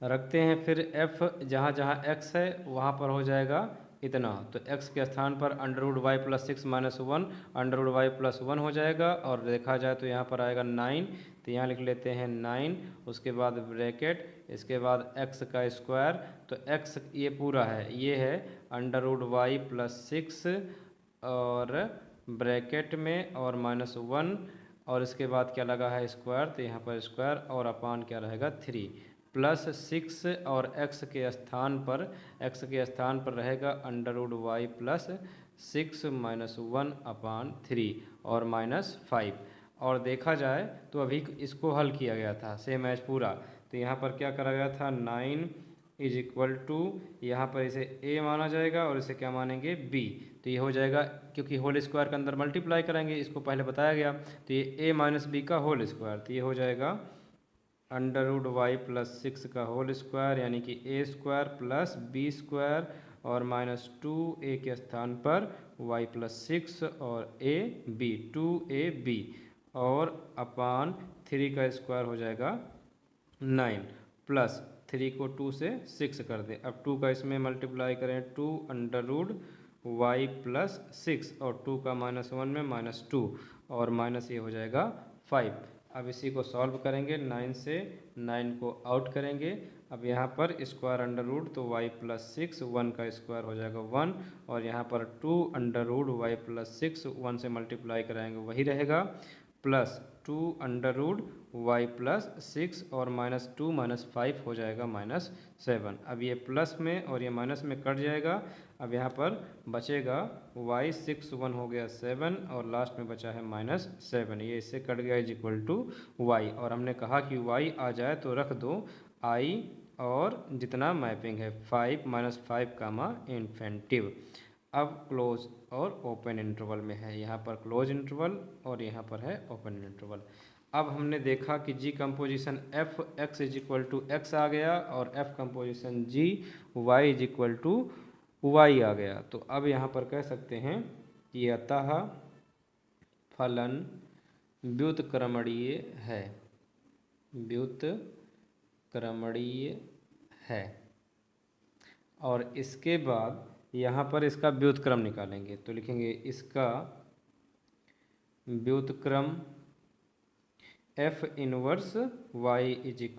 रखते हैं फिर f जहाँ जहाँ x है वहाँ पर हो जाएगा इतना, तो x के स्थान पर √y+6 - 1 √y+1 हो जाएगा। और देखा जाए तो यहाँ पर आएगा 9, तो यहाँ लिख लेते हैं 9, उसके बाद ब्रैकेट, इसके बाद x का स्क्वायर, तो x ये पूरा है, ये है √y+6 और ब्रैकेट में और -1, और इसके बाद क्या लगा है स्क्वायर, तो यहाँ पर स्क्वायर और अपान क्या रहेगा 3 +6 और x के स्थान पर रहेगा √y+6 - 1/3 और -5। और देखा जाए तो अभी इसको हल किया गया था सेम एज पूरा, तो यहाँ पर क्या करा गया था 9 = यहाँ पर इसे a माना जाएगा और इसे क्या मानेंगे b, तो ये हो जाएगा, क्योंकि होल स्क्वायर के अंदर मल्टीप्लाई करेंगे, इसको पहले बताया गया, तो ये a - b का होल स्क्वायर, तो ये हो जाएगा √y+6 का होल स्क्वायर यानी कि a² + b² और -2a के स्थान पर y+6 और ab 2ab और अपान 3 का स्क्वायर हो जाएगा 9 प्लस 3 को 2 से 6 कर दें। अब 2 का इसमें मल्टीप्लाई करें 2 √y+6 और 2 का -1 में -2 और माइनस ये हो जाएगा 5। अब इसी को सॉल्व करेंगे, 9 से 9 को आउट करेंगे। अब यहाँ पर स्क्वायर अंडर रूट, तो y+6 1 का स्क्वायर हो जाएगा 1 और यहाँ पर 2 √y+6 1 से मल्टीप्लाई कराएंगे वही रहेगा, प्लस 2 √y+6 और -2 -5 हो जाएगा -7। अब ये प्लस में और ये माइनस में कट जाएगा। अब यहाँ पर बचेगा y6 1 हो गया 7 और लास्ट में बचा है -7, ये इससे कट गया y, और हमने कहा कि y आ जाए तो रख दो i और जितना मैपिंग है 5 -5 कामा इन्फेंटिव। अब क्लोज और ओपन इंटरवल में है, यहाँ पर क्लोज इंटरवल और यहाँ पर है ओपन इंटरवल। अब हमने देखा कि g composition f x = x आ गया और f composition g y = y आ गया। तो अब यहाँ पर कह सकते हैं कि अतः फलन व्युत्क्रमणीय है, व्युत्क्रमणीय है। और इसके बाद यहाँ पर इसका व्युत्क्रम निकालेंगे, तो लिखेंगे इसका व्युत्क्रम f इनवर्स y = gy,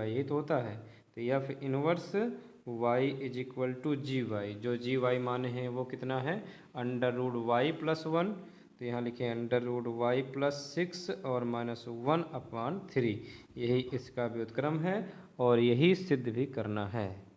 ये तो होता है, तो f इनवर्स y = gy, जो gy माने हैं वो कितना है √y+1, तो यहाँ लिखें √y+6 और -1/3, यही इसका व्युत्क्रम है और यही सिद्ध भी करना है।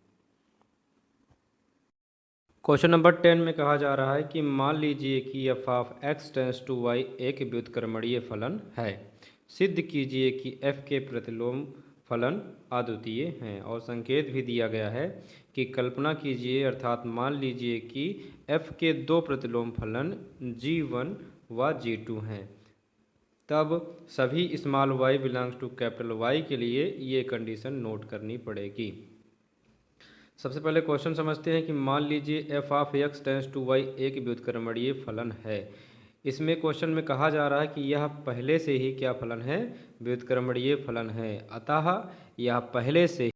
क्वेश्चन नंबर 10 में कहा जा रहा है कि मान लीजिए कि f(x → y) एक व्युत्क्रमणीय फलन है, सिद्ध कीजिए कि f के प्रतिलोम फलन अद्वितीय हैं। और संकेत भी दिया गया है कि कल्पना कीजिए, अर्थात मान लीजिए कि f के दो प्रतिलोम फलन g1 व g2 हैं, तब सभी small y belongs to capital Y के लिए ये कंडीशन नोट करनी पड़ेगी। सबसे पहले क्वेश्चन समझते हैं कि मान लीजिए f(x → y) एक व्युत्क्रमणीय फलन है। इसमें क्वेश्चन में कहा जा रहा है कि यह पहले से ही क्या फलन है, व्युत्क्रमणीय फलन है, अतः यह पहले से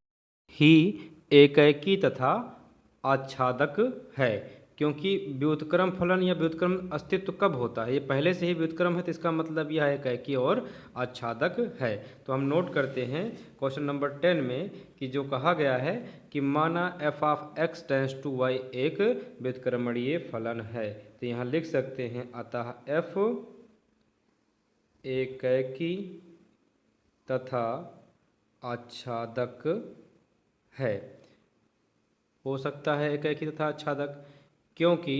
ही एकैकी तथा आच्छादक है। क्योंकि व्युत्क्रम फलन या व्युत्क्रम अस्तित्व कब होता है, ये पहले से ही व्युत्क्रम है, तो इसका मतलब यह एकैकी और आच्छादक है। तो हम नोट करते हैं क्वेश्चन नंबर 10 में कि जो कहा गया है कि माना f(x → y) एक व्युत्क्रमणीय फलन है, तो यहाँ लिख सकते हैं अतः f एकैकी तथा आच्छादक है। हो सकता है एकैकी तथा आच्छादक क्योंकि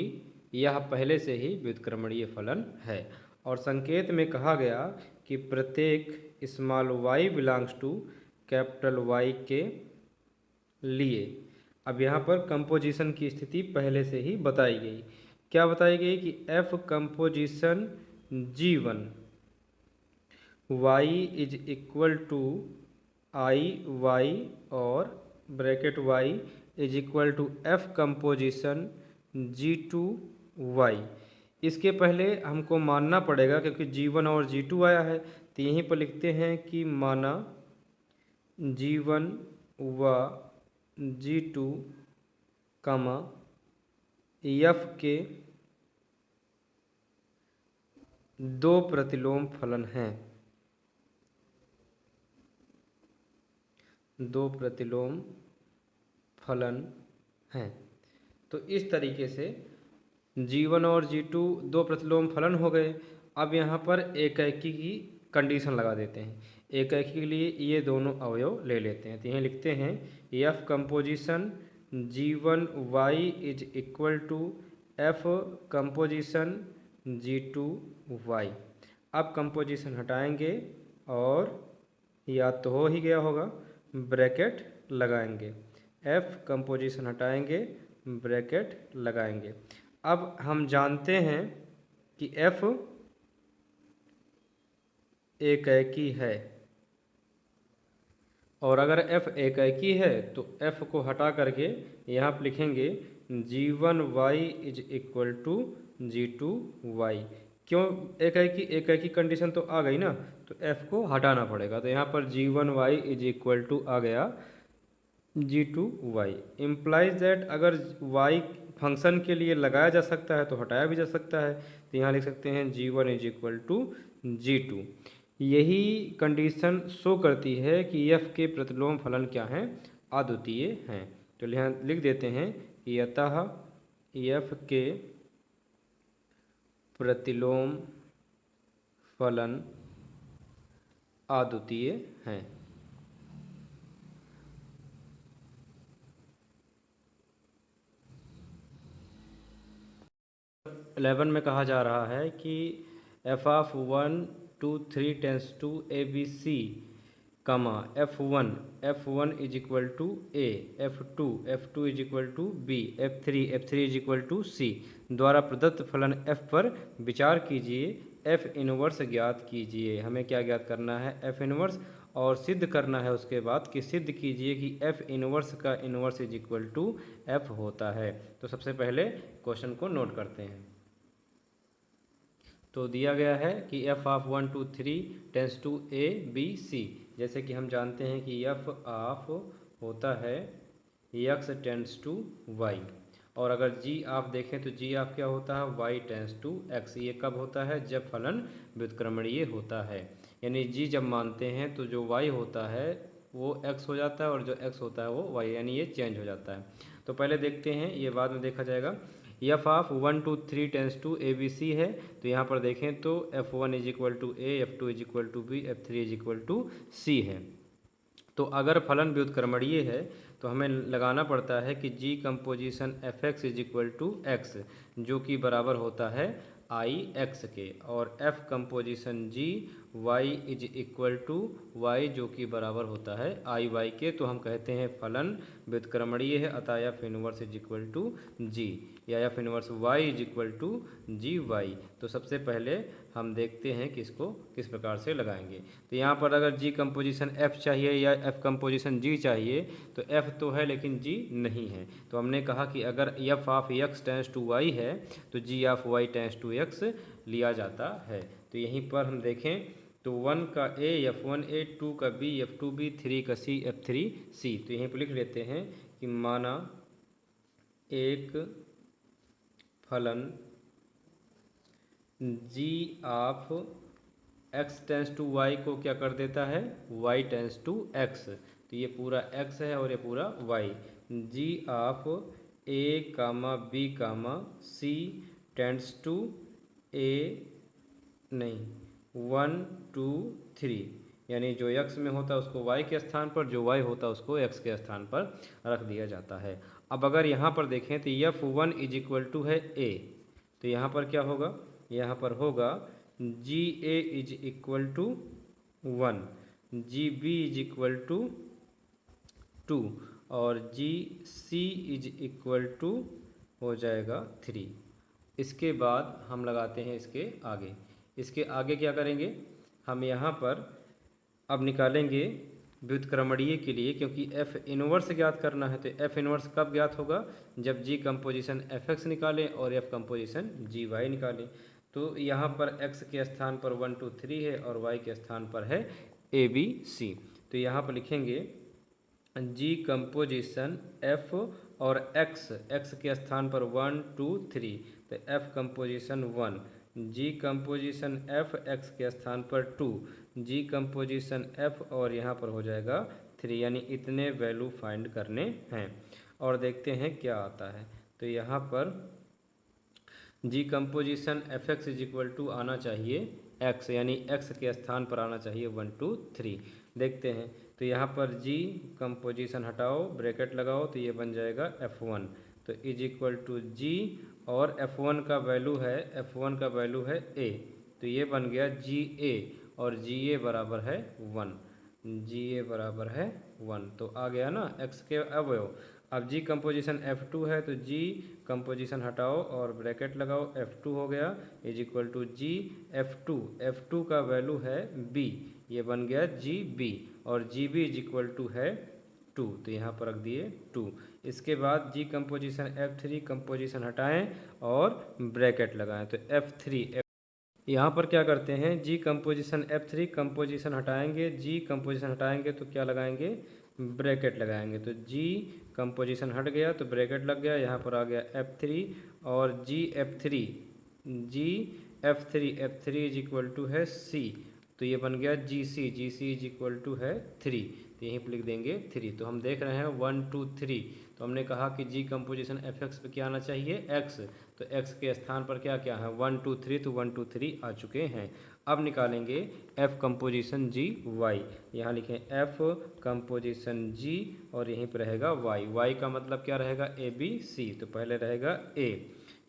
यह पहले से ही व्युत्क्रमणीय फलन है। और संकेत में कहा गया कि प्रत्येक small y belongs to capital Y के लिए। अब यहाँ पर कंपोजिशन की स्थिति पहले से ही बताई गई। क्या बताई गई कि f composition g1 y = i y और bracket y = f composition g2 y। इसके पहले हमको मानना पड़ेगा, क्योंकि g1 और g2 आया है, तो यहीं पर लिखते हैं कि माना g1 व G2 कमा F के दो प्रतिलोम फलन हैं, दो प्रतिलोम फलन हैं। तो इस तरीके से G1 और G2 दो प्रतिलोम फलन हो गए। अब यहाँ पर एकैकी की कंडीशन लगा देते हैं। एकैकी के लिए ये दोनों अवयव ले लेते हैं। तो यहीं लिखते हैं F composition G1y is equal to F composition G2y। अब कंपोजिशन हटाएंगे और या तो हो ही गया होगा, ब्रैकेट लगाएंगे। F कंपोजिशन हटाएंगे, ब्रैकेट लगाएंगे। अब हम जानते हैं कि F एकैकी है, और अगर F एकैकी है तो F को हटा करके यहाँ पर लिखेंगे G1y is equal to G2y। क्यों एकैकी? एकैकी कंडीशन तो आ गई ना, तो F को हटाना पड़ेगा। तो यहाँ पर G1y इज इक्वल टू आ गया G2y। इम्प्लाइज दैट अगर y फंक्शन के लिए लगाया जा सकता है तो हटाया भी जा सकता है। तो यहाँ लिख सकते हैं G1 is equal to G2। यही कंडीशन शो करती है कि F के प्रतिलोम फलन क्या हैं? अद्वितीय हैं। तो यहाँ लिख देते हैं कि अतः F के प्रतिलोम फलन अद्वितीय हैं। 11 में कहा जा रहा है कि f of 1 2 3 tends to ABC comma F1 is equal to A, F2 is equal to B, F3 is equal to C द्वारा प्रदत्त फलन F पर विचार कीजिए, F इनवर्स ज्ञात कीजिए। हमें क्या ज्ञात करना है? F इनवर्स, और सिद्ध करना है उसके बाद कि सिद्ध कीजिए कि F इनवर्स का inverse is equal to F होता है। तो सबसे पहले क्वेश्चन को नोट करते हैं। तो दिया गया है कि F of 1 2 3 tends to ABC। जैसे कि हम जानते हैं कि F ऑफ होता है X टेंस टू Y, और अगर G आप देखें तो G आप क्या होता है? Y tends to X। ये कब होता है? जब फलन व्युत्क्रमणीय होता है। यानी G जब मानते हैं तो जो Y होता है वो X हो जाता है, और जो X होता है वो Y, यानी ये चेंज हो जाता है। तो पहले देखते हैं, ये बाद में देखा जाएगा। F of 1 2 3 tends to ABC है, तो यहाँ पर देखें तो F1 is equal to A, F2 is equal to B, F3 is equal to C है। तो अगर फलन व्युत्क्रमणीय है तो हमें लगाना पड़ता है कि G composition Fx is equal to X, जो कि बराबर होता है IX के, और F composition G Y is equal to Y, जो कि बराबर होता है IY के। तो हम कहते हैं फलन व्युत्क्रमणीय है, अतः F inverse is equal to G, या F inverse Y is equal to GY। तो सबसे पहले हम देखते हैं कि इसको किस प्रकार से लगाएंगे। तो यहाँ पर अगर G कंपोजिशन F चाहिए या F कंपोजिशन G चाहिए, तो F तो है लेकिन G नहीं है। तो हमने कहा कि अगर F of X tends to Y है तो G of Y tends to X लिया जाता है। तो यहीं पर हम देखें तो 1 का A F1A, 2 का B F2B, 3 का C F3C। तो यहीं पर लिख लेते हैं कि माना एक फलन G of X tends to Y को क्या कर देता है? Y tends to X। तो ये पूरा X है और ये पूरा Y। G of A comma B comma C tends to A नहीं 1 2 3, यानी जो X में होता है उसको Y के स्थान पर, जो Y होता है उसको X के स्थान पर रख दिया जाता है। अब अगर यहाँ पर देखें तो F1 इज इक्वल टू है A, तो यहाँ पर क्या होगा? यहाँ पर होगा GA is equal to 1, GB is equal to 2, और GC इज इक्वल टू हो जाएगा 3। इसके बाद हम लगाते हैं इसके आगे। इसके आगे क्या करेंगे? हम यहाँ पर अब निकालेंगे व्युत्क्रमणीय के लिए, क्योंकि F इनवर्स ज्ञात करना है। तो F इनवर्स कब ज्ञात होगा? जब G कंपोजिशन Fx निकालें और F कंपोजिशन GY निकालें। तो यहाँ पर X के स्थान पर 1 2 3 है और Y के स्थान पर है ABC। तो यहाँ पर लिखेंगे जी कंपोजिशन एफ और एक्स के स्थान पर 1 2 3, तो एफ कंपोजिशन 1, जी कंपोजिशन एफ एक्स के स्थान पर 2, जी कंपोजिशन एफ और यहाँ पर हो जाएगा 3, यानी इतने वैल्यू फाइंड करने हैं। और देखते हैं क्या आता है। तो यहाँ पर g composition f x is equal to आना चाहिए एक्स, यानी एक्स के स्थान पर आना चाहिए 1 2 3। देखते हैं, तो यहाँ पर जी कंपोजिशन हटाओ, ब्रैकेट लगाओ, तो ये बन जाएगा F1, तो इज इक्वल टू जी, और F1 का वैल्यू है ए, तो ये बन गया जी ए, और जी ए बराबर है 1, जी ए बराबर है 1, तो आ गया ना एक्स के अवयव। अब जी कंपोजिशन F2 है, तो जी कंपोजिशन हटाओ और ब्रैकेट लगाओ, F2 हो गया is equal to ji F2 का वैल्यू है B, ये बन गया जी बी, और G B is equal to है 2, तो यहाँ पर रख दिए 2। इसके बाद जी कंपोजिशन F3 कंपोजिशन हटाएं और ब्रैकेट लगाएं, तो F3 यहाँ पर क्या करते हैं, जी कंपोजिशन F3 कंपोजिशन हटाएंगे, जी कंपोजिशन हटाएंगे तो क्या लगाएंगे, ब्रैकेट लगाएंगे, तो जी कंपोजिशन हट गया तो ब्रैकेट लग गया, यहाँ पर आ गया F3, और जी F3 इज इक्वल टू है C, तो ये बन गया जी सी इज इक्वल टू है 3, तो यहीं पर लिख देंगे 3। तो हम देख रहे हैं 1 2 3, तो हमने कहा कि जी कंपोजिशन एफ एक्स पे क्या आना चाहिए, एक्स, तो एक्स के स्थान पर क्या क्या है 1 2 3, तो 1 2 3 आ चुके हैं। अब निकालेंगे एफ कंपोजिशन जी वाई, यहाँ लिखें एफ कंपोजिशन जी, और यहीं पर रहेगा वाई का मतलब क्या रहेगा ए बी सी, तो पहले रहेगा ए,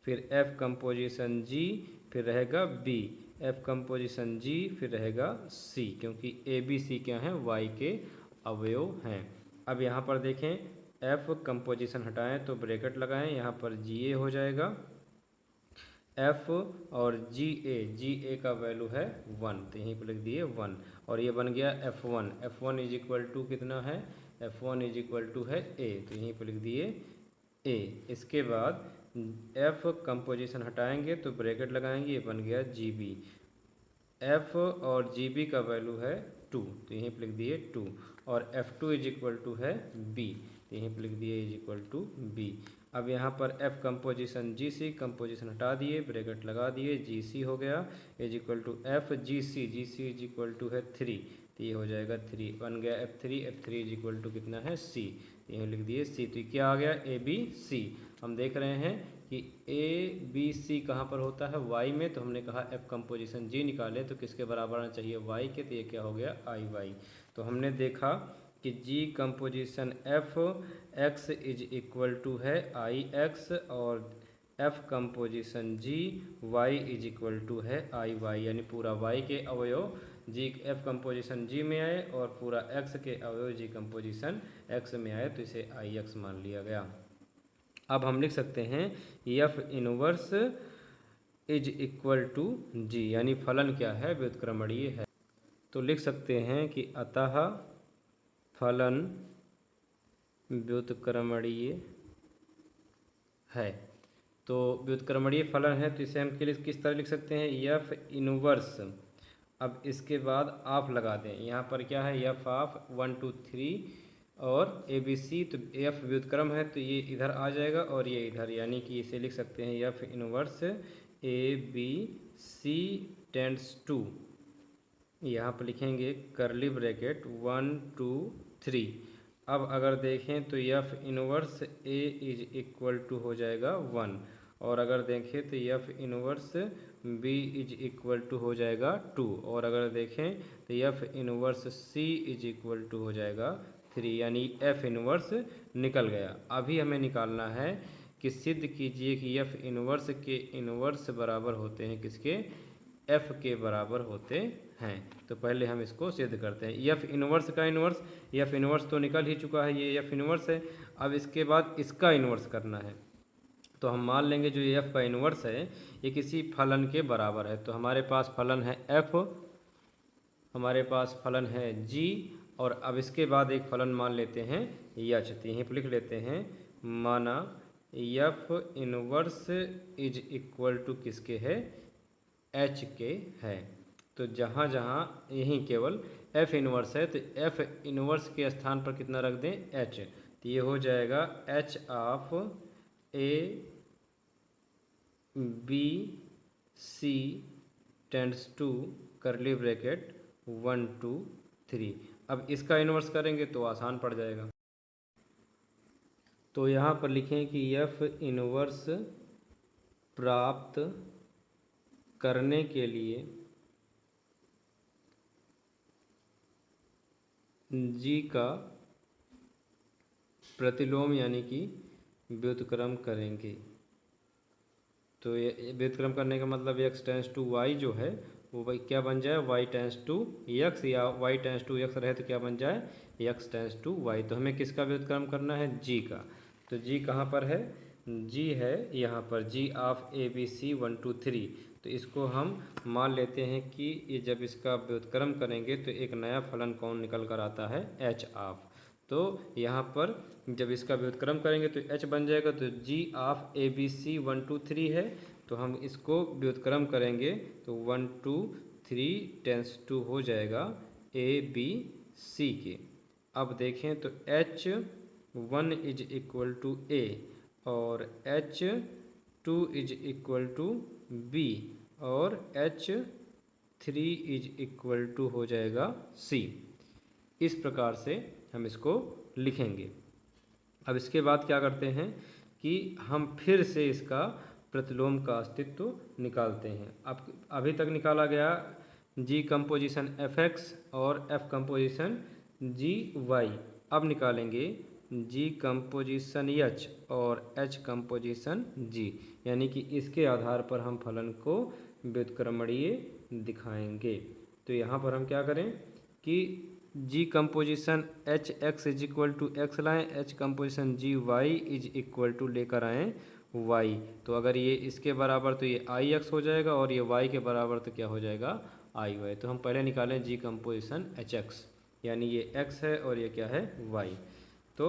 फिर एफ कंपोजिशन जी, फिर रहेगा बी, एफ कंपोजिशन जी, फिर रहेगा सी, क्योंकि ए बी सी क्या हैं, वाई के अवयव हैं। अब यहाँ पर देखें, एफ कंपोजिशन हटाएं तो ब्रैकेट लगाएं, यहाँ पर जी ए हो जाएगा, एफ और जी ए का वैल्यू है 1, तो यहीं पर लिख दिए 1, और ये बन गया F1 इज इक्वल टू कितना है, F1 इज इक्वल टू है ए, तो यहीं पर लिख दिए ए। इसके बाद एफ कंपोजिशन हटाएंगे तो ब्रैकेट लगाएंगे, ये बन गया जी बी, एफ और जी बी का वैल्यू है 2, तो यहीं पर लिख दिए 2, और F2 इज इक्वल टू है बी, तो यहीं पर लिख दिए इज इक्वल टू बी। अब यहाँ पर F composition G C composition हटा दिए, ब्रैकेट लगा दिए, जी सी हो गया is equal to F G C is equal to है 3, तो ये हो जाएगा 3, बन गया F3 इज इक्वल टू कितना है C, यहीं लिख दिए C, तो क्या आ गया ए बी सी। हम देख रहे हैं कि ए बी सी कहाँ पर होता है, वाई में, तो हमने कहा एफ कंपोजिशन जी निकाले तो किसके बराबर आना चाहिए, वाई के, तो ये क्या हो गया आई वाई। तो हमने देखा कि g composition f x is equal to है आई एक्स, और f composition g y is equal to है आई वाई, यानी पूरा वाई के अवयव जी एफ कंपोजिशन जी में आए और पूरा एक्स के अवयव जी कंपोजिशन एक्स में आए, तो इसे आई एक्स मान लिया गया। अब हम लिख सकते हैं F inverse is equal to g, यानी फलन क्या है, व्युत्क्रमणीय है। तो लिख सकते हैं कि अतः फलन व्युत्क्रमणीय है। तो व्युत्क्रमणीय फलन है, तो इसे हम किस तरह लिख सकते हैं, एफ इनवर्स, अब इसके बाद आप लगा दें, यहाँ पर क्या है एफ ऑफ 1 2 3 और ए बी सी, तो एफ व्युत्क्रम है तो ये इधर आ जाएगा और ये इधर, यानी कि इसे लिख सकते हैं F inverse A B C tends to, यहाँ पर लिखेंगे करली ब्रैकेट 1 2 3। अब अगर देखें तो F inverse A is equal to हो जाएगा 1, और अगर देखें तो F inverse B is equal to हो जाएगा 2, और अगर देखें तो F inverse C is equal to हो जाएगा 3, यानी एफ इनवर्स निकल गया। अभी हमें निकालना है कि सिद्ध कीजिए कि एफ इनवर्स के इनवर्स बराबर होते हैं किसके, एफ के बराबर होते हैं। तो पहले हम इसको सिद्ध करते हैं, एफ इनवर्स का इनवर्स, एफ इनवर्स तो निकल ही चुका है, ये एफ इनवर्स है। अब इसके बाद इसका इनवर्स करना है, तो हम मान लेंगे जो एफ का इनवर्स है ये किसी फलन के बराबर है। तो हमारे पास फलन है एफ, हमारे पास फलन है जी, और अब इसके बाद एक फलन मान लेते हैं एच, तो यहीं पर लिख लेते हैं माना F inverse is equal to किसके है, एच के है। तो जहाँ जहाँ यहीं केवल एफ इनवर्स है, तो एफ इनवर्स के स्थान पर कितना रख दें, एच। तो ये हो जाएगा H of A B C tends to curly bracket 1 2 3। अब इसका इन्वर्स करेंगे तो आसान पड़ जाएगा। तो यहाँ पर लिखें कि एफ इन्वर्स प्राप्त करने के लिए जी का प्रतिलोम यानी कि व्युत्क्रम करेंगे। तो ये व्युत्क्रम करने का मतलब x टेंस टू y जो है वो भाई क्या बन जाए, y टेंस टू x, या y टेंस टू x रहे तो क्या बन जाए, x टेंस टू y। तो हमें किसका व्युत्क्रम करना है, g का। तो g कहाँ पर है, g है यहाँ पर, g of A B C 1 2 3। तो इसको हम मान लेते हैं कि ये जब इसका व्युत्क्रम करेंगे तो एक नया फलन कौन निकल कर आता है, h ऑफ। तो यहाँ पर जब इसका व्युत्क्रम करेंगे तो h बन जाएगा। तो g of A B C 1 2 3 है, तो हम इसको व्युत्क्रम करेंगे तो 1 2 3 टेंस टू हो जाएगा ए बी सी के। अब देखें तो h1 इज इक्वल टू ए और h2 is equal to be और h3 इज इक्वल टू हो जाएगा c। इस प्रकार से हम इसको लिखेंगे। अब इसके बाद क्या करते हैं कि हम फिर से इसका प्रतिलोम का अस्तित्व निकालते हैं। अब अभी तक निकाला गया जी कंपोजिशन एफ एक्स और एफ कंपोजिशन जी वाई। अब निकालेंगे जी कंपोजिशन एच और एच कंपोजिशन जी, यानी कि इसके आधार पर हम फलन को व्युत्क्रमणीय दिखाएंगे। तो यहाँ पर हम क्या करें कि g composition h x is equal to x लाएँ, h composition g y is equal to लेकर आएँ वाई। तो अगर ये इसके बराबर तो ये आई एक्स हो जाएगा और ये वाई के बराबर तो क्या हो जाएगा, आई वाई। तो हम पहले निकालें जी कंपोजिशन एच एक्स, यानी ये एक्स है और ये क्या है, वाई। तो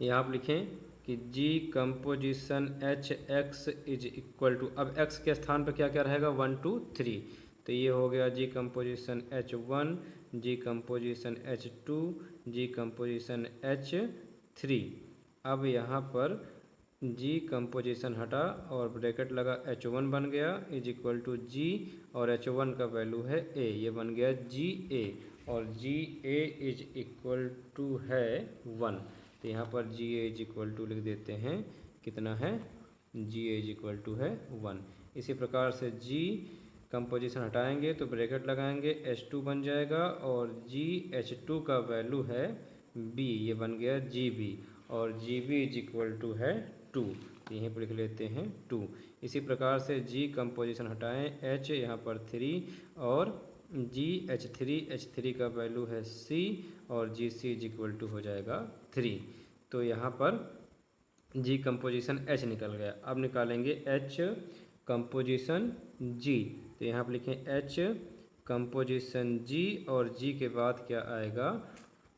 यहाँ आप लिखें कि g composition h x is equal to, अब एक्स के स्थान पर क्या क्या रहेगा, 1 2 3। तो ये हो गया जी कंपोजिशन एच वन, जी composition H two, g composition H three. अब यहाँ पर जी कंपोजिशन हटा और ब्रैकेट लगा, H1 बन गया इज इक्वल टू जी, और H1 का वैल्यू है A, ये बन गया जी ए, और जी ए इज इक्वल टू है 1। तो यहाँ पर जी ए इज इक्वल टू लिख देते हैं, कितना है, जी ए इज इक्वल टू है 1। इसी प्रकार से जी कंपोजिशन हटाएंगे तो ब्रैकेट लगाएंगे, H2 बन जाएगा और जी H2 का वैल्यू है B, ये बन गया जी बी, और G B is equal to है 2। यहीं पर लिख लेते हैं 2। इसी प्रकार से जी कंपोजिशन हटाएं, H यहाँ पर 3 और जी H3 का वैल्यू है C और जी सी इज इक्वल टू हो जाएगा 3। तो यहाँ पर जी कंपोजिशन H निकल गया। अब निकालेंगे H कंपोजिशन G। तो यहाँ पर लिखें H कंपोजिशन G और G के बाद क्या आएगा,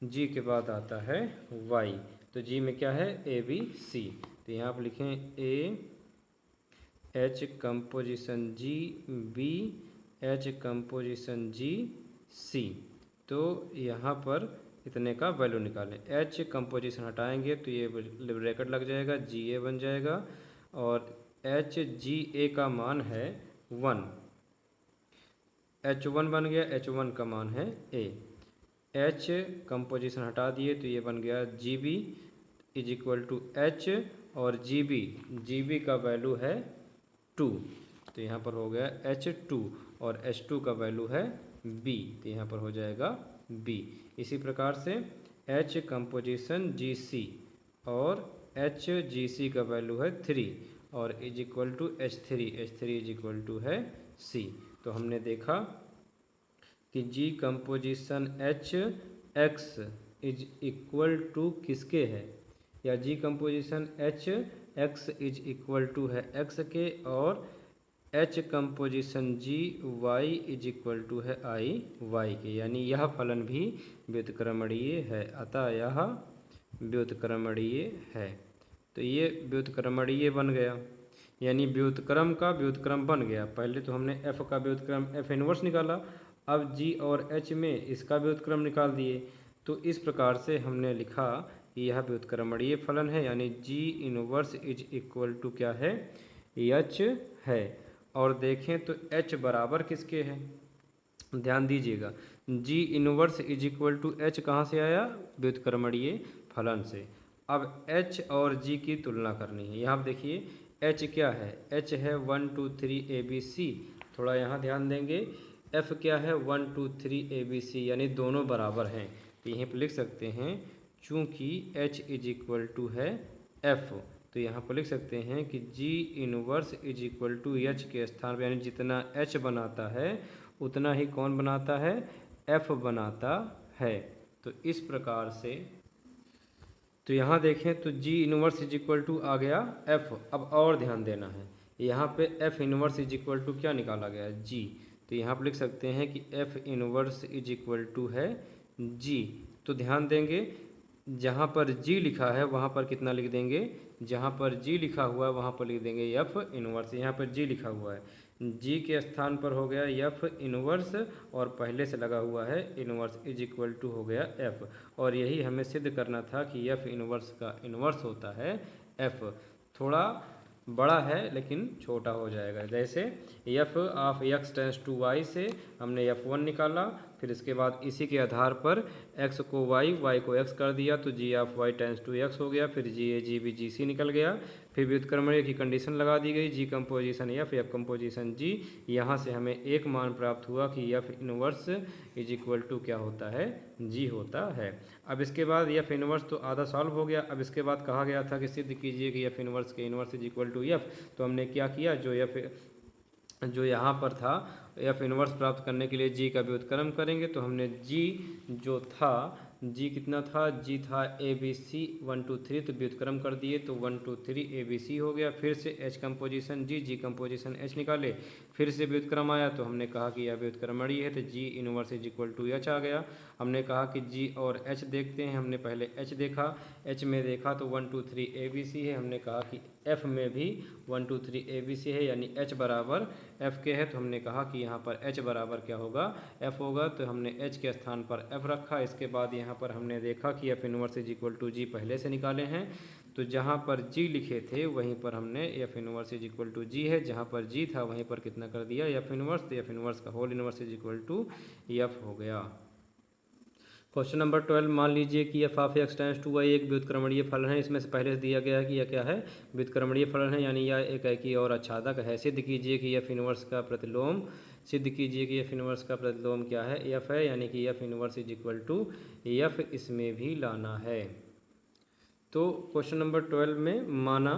G के बाद आता है Y। तो G में क्या है, A B C। तो यहाँ पर लिखें A H composition G B H composition G C। तो यहाँ पर इतने का वैल्यू निकालें। H कंपोजिशन हटाएंगे तो ये ब्रैकेट लग जाएगा, जी ए बन जाएगा, और एच जी ए का मान है 1, H1 बन गया, H1 का मान है A। H कंपोजिशन हटा दिए तो ये बन गया G B is equal to H, और जी बी का वैल्यू है 2। तो यहाँ पर हो गया H2 और H2 का वैल्यू है B, तो यहाँ पर हो जाएगा B। इसी प्रकार से H कंपोजिशन जी सी और H जी सी का वैल्यू है 3 और is equal to H3 is equal to है C। तो हमने देखा कि g composition h x is equal to किसके है, या g composition h x is equal to है एक्स के, और h composition g y is equal to है आई वाई के, यानी यह फलन भी व्युत्क्रमणीय है, अतः यह व्युत्क्रमणीय है। तो ये व्युत्क्रमणीय बन गया, यानी व्युत्क्रम का व्युत्क्रम बन गया। पहले तो हमने f का व्युत्क्रम f इनवर्स निकाला अब जी और एच में इसका व्युत्क्रम निकाल दिए। तो इस प्रकार से हमने लिखा कि यह व्युत्क्रमणीय फलन है, यानी G inverse is equal to क्या है, एच है। और देखें तो एच बराबर किसके है, ध्यान दीजिएगा, G inverse is equal to H कहाँ से आया, व्युत्क्रमणीय फलन से। अब एच और जी की तुलना करनी है। यहाँ देखिए एच क्या है, एच है 1 2 3 ABC। थोड़ा यहाँ ध्यान देंगे, एफ क्या है 1 2 3 ABC, यानी दोनों बराबर हैं। तो यहीं पर लिख सकते हैं चूँकि एच इज इक्वल टू है एफ, तो यहाँ पर लिख सकते हैं कि G inverse is equal to H के स्थान पर, यानी जितना एच बनाता है उतना ही कौन बनाता है, एफ बनाता है। तो इस प्रकार से तो यहाँ देखें तो g inverse is equal to आ गया एफ। अब और ध्यान देना है, यहाँ पे f inverse is equal to क्या निकाला गया है, जी। तो यहाँ पर लिख सकते हैं कि F inverse is equal to है जी। तो ध्यान देंगे जहाँ पर जी लिखा है वहाँ पर कितना लिख देंगे, जहाँ पर जी लिखा हुआ है वहाँ पर लिख देंगे एफ इनवर्स। यहाँ पर जी लिखा हुआ है, जी के स्थान पर हो गया एफ इनवर्स, और पहले से लगा हुआ है इनवर्स इज इक्वल टू हो गया एफ। और यही हमें सिद्ध करना था कि एफ इनवर्स का इनवर्स होता है एफ। थोड़ा बड़ा है लेकिन छोटा हो जाएगा। जैसे F of x tends to Y से हमने एफ वन निकाला, फिर इसके बाद इसी के आधार पर एक्स को वाई, वाई को एक्स कर दिया, तो g of y tends to x हो गया। फिर जी ए जी बी जी सी निकल गया। फिर व्युत्क्रमणीय की कंडीशन लगा दी गई, G composition F, F composition G. यहाँ से हमें एक मान प्राप्त हुआ कि F inverse is equal to क्या होता है, जी होता है। अब इसके बाद एफ इनवर्स तो आधा सॉल्व हो गया। अब इसके बाद कहा गया था कि सिद्ध कीजिए कि एफ इनवर्स के inverse is equal to F. तो हमने क्या किया, जो यहाँ पर था एफ इनवर्स प्राप्त करने के लिए जी का व्युत्क्रम करेंगे। तो हमने जी जो था, जी कितना था, जी था ए बी सी 1 2 3, तो व्युत्क्रम कर दिए तो 1 2 3 ABC हो गया। फिर से एच कंपोजिशन जी, जी कंपोजिशन एच निकाले, फिर से व्युत्क्रम आया तो हमने कहा कि यह व्युत्क्रमणीय है, तो g inverse is equal to h आ गया। हमने कहा कि जी और एच देखते हैं, हमने पहले एच देखा, एच में देखा तो 1 2 3 ABC है। हमने कहा कि एफ में भी 1 2 3 ABC है, यानी एच बराबर एफ के है। तो हमने कहा कि यहाँ पर एच बराबर क्या होगा, एफ होगा। तो हमने एच के स्थान पर एफ रखा। इसके बाद यहाँ पर हमने देखा कि F inverse is equal to g पहले से निकाले हैं, तो जहाँ पर जी लिखे थे वहीं पर हमने f inverse is equal to g है, जहाँ पर जी था वहीं पर कितना कर दिया एफ इनवर्स, तो एफ इनवर्स का whole inverse is equal to F हो गया। क्वेश्चन नंबर 12, मान लीजिए कि F of x tends to Y एक व्युत्क्रमणीय फलन है। इसमें से पहले से दिया गया है कि यह क्या है, व्युत्क्रमणीय फलन है, यानी यह एक एकी और आच्छादक है। सिद्ध कीजिए कि एफ इनवर्स का प्रतिलोम, सिद्ध कीजिए कि एफ इनवर्स का प्रतिलोम क्या है, एफ है, यानी कि F inverse is equal to F इसमें भी लाना है। तो क्वेश्चन नंबर 12 में माना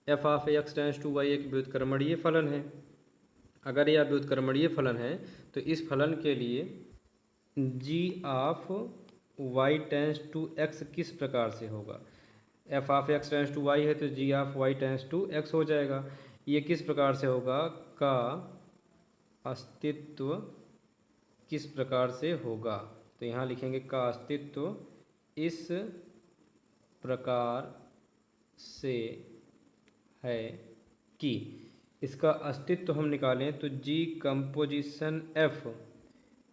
F of x tends to Y एक व्युत्क्रमणीय फलन है। अगर यह व्युत्क्रमणीय फलन है तो इस फलन के लिए g of y tends to x किस प्रकार से होगा। F of x tends to y है तो g of y tends to x हो जाएगा। ये किस प्रकार से होगा, का अस्तित्व किस प्रकार से होगा। तो यहाँ लिखेंगे का अस्तित्व इस प्रकार से है कि, इसका अस्तित्व हम निकालें तो g composition f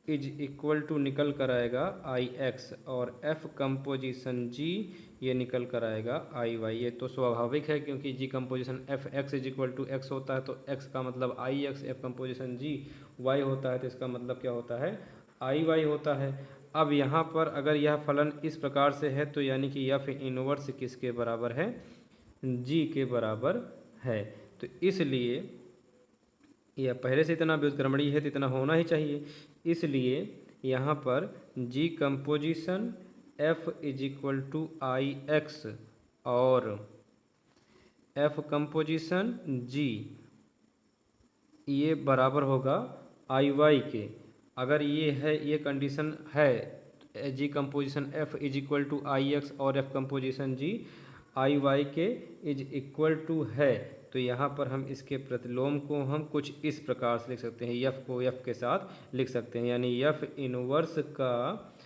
is equal to निकल कर आएगा आई एक्स, और एफ कंपोजिशन जी ये निकल कर आएगा आई वाई। ये तो स्वाभाविक है क्योंकि g composition f x is equal to x होता है, तो एक्स का मतलब I x, f composition g y होता है, तो इसका मतलब क्या होता है, आई वाई होता है। अब यहाँ पर अगर यह फलन इस प्रकार से है तो यानी कि एफ इनवर्स किसके बराबर है, जी के बराबर है। तो इसलिए यह पहले से इतना व्युत्क्रमणीय है तो इतना होना ही चाहिए। इसलिए यहाँ पर g composition f is equal to I x और एफ कंपोजिशन जी ये बराबर होगा आई वाई के। अगर ये है, ये कंडीशन है g composition f is equal to I x और f composition g I y के इज इक्वल टू है, तो यहाँ पर हम इसके प्रतिलोम को हम कुछ इस प्रकार से लिख सकते हैं, एफ को एफ के साथ लिख सकते हैं, यानी एफ इनवर्स का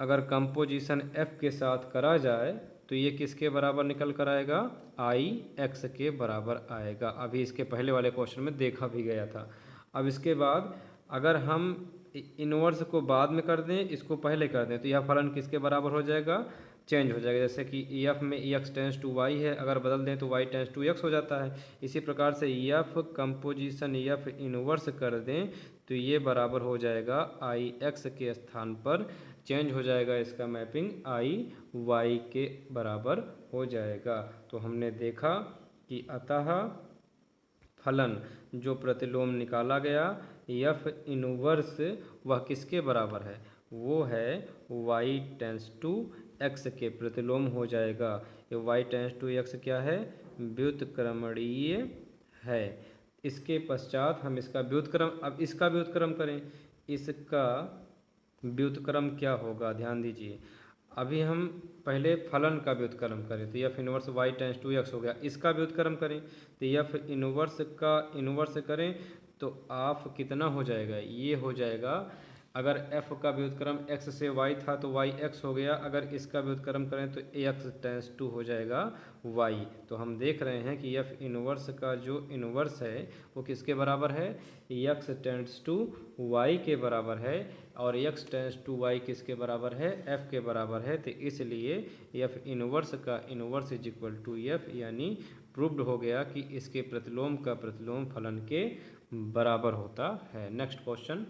अगर कंपोजिशन एफ के साथ करा जाए तो ये किसके बराबर निकल कर आएगा, आई एक्स के बराबर आएगा। अभी इसके पहले वाले क्वेश्चन में देखा भी गया था। अब इसके बाद अगर हम इनवर्स को बाद में कर दें, इसको पहले कर दें, तो यह फलन किसके बराबर हो जाएगा, चेंज हो जाएगा। जैसे कि एफ में एक्स टेंस टू वाई है, अगर बदल दें तो वाई टेंस टू एक्स हो जाता है। इसी प्रकार से एफ कंपोजिशन एफ इनवर्स कर दें तो ये बराबर हो जाएगा आई एक्स के स्थान पर चेंज हो जाएगा, इसका मैपिंग आई वाई के बराबर हो जाएगा। तो हमने देखा कि अतः फलन जो प्रतिलोम निकाला गया एफ इनवर्स वह किसके बराबर है, वो है y टेंस टू x के प्रतिलोम हो जाएगा। ये y टेंस टू x क्या है, व्युत्क्रमणीय है। इसके पश्चात हम इसका व्युत्क्रम, अब इसका व्युत्क्रम करें, इसका व्युत्क्रम क्या होगा, ध्यान दीजिए। अभी हम पहले फलन का व्युत्क्रम करें तो F inverse Y tends to x हो गया, इसका व्युत्क्रम करें तो एफ इनवर्स का इनवर्स करें तो आप कितना हो जाएगा, ये हो जाएगा। अगर f का व्युत्क्रम x से y था तो y x हो गया, अगर इसका व्युत्क्रम करें तो x टेंस टू हो जाएगा y। तो हम देख रहे हैं कि f इनवर्स का जो इनवर्स है वो किसके बराबर है, x टेंस टू y के बराबर है, और x टेंस टू y किसके बराबर है, f के बराबर है। तो इसलिए f इनवर्स का inverse is equal to f, यानी प्रूव्ड हो गया कि इसके प्रतिलोम का प्रतिलोम फलन के बराबर होता है। नेक्स्ट क्वेश्चन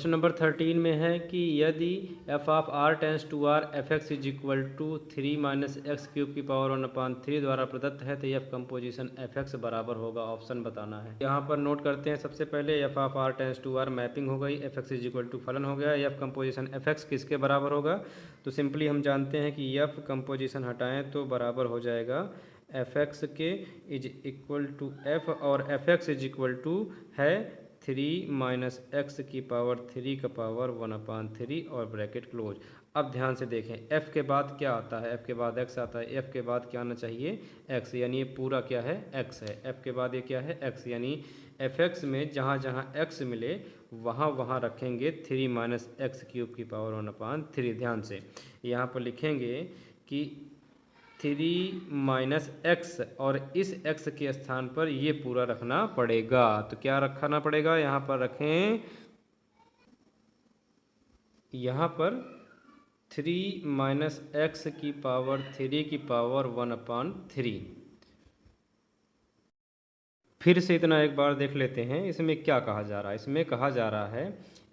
नंबर 13 में है कि यदि F of R tends to R F x is equal to 3 minus X cube की पावर 1/3 द्वारा प्रदत्त है तो एफ कंपोजिशन एफ एक्स बराबर होगा, ऑप्शन बताना है। यहाँ पर नोट करते हैं सबसे पहले F of R tends to R mapping हो गई, F x is equal to फलन हो गया, एफ कंपोजिशन एफ एक्स किसके बराबर होगा, तो सिंपली हम जानते हैं कि एफ कंपोजिशन हटाएँ तो बराबर हो जाएगा एफ एक्स के इज इक्वल टू एफ, और F x is equal to है 3 माइनस एक्स की पावर 3 का पावर 1/3 और ब्रैकेट क्लोज। अब ध्यान से देखें f के बाद क्या आता है, f के बाद x आता है, f के बाद क्या आना चाहिए, x, यानी ये पूरा क्या है, x है, f के बाद ये क्या है, x, यानी fx में जहाँ जहाँ x मिले वहाँ वहाँ रखेंगे 3 माइनस एक्स क्यूब की पावर 1/3। ध्यान से यहाँ पर लिखेंगे कि 3 माइनस एक्स, और इस x के स्थान पर ये पूरा रखना पड़ेगा। तो क्या रखना पड़ेगा, यहाँ पर रखें, यहाँ पर 3 माइनस एक्स की पावर 3 की पावर 1/3। फिर से इतना एक बार देख लेते हैं इसमें क्या कहा जा रहा है। इसमें कहा जा रहा है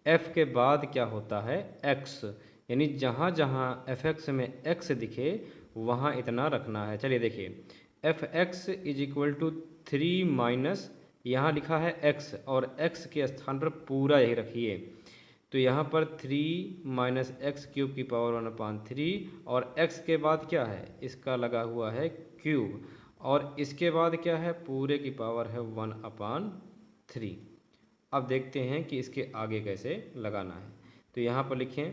f के बाद क्या होता है, x, यानी जहाँ जहाँ fx में x दिखे वहाँ इतना रखना है। चलिए देखिए, F x is equal to 3 minus, यहाँ लिखा है x, और x के स्थान पर पूरा यही रखिए। तो यहाँ पर 3 माइनस एक्स क्यूब की पावर 1/3, और x के बाद क्या है, इसका लगा हुआ है क्यूब, और इसके बाद क्या है, पूरे की पावर है 1/3। अब देखते हैं कि इसके आगे कैसे लगाना है। तो यहाँ पर लिखें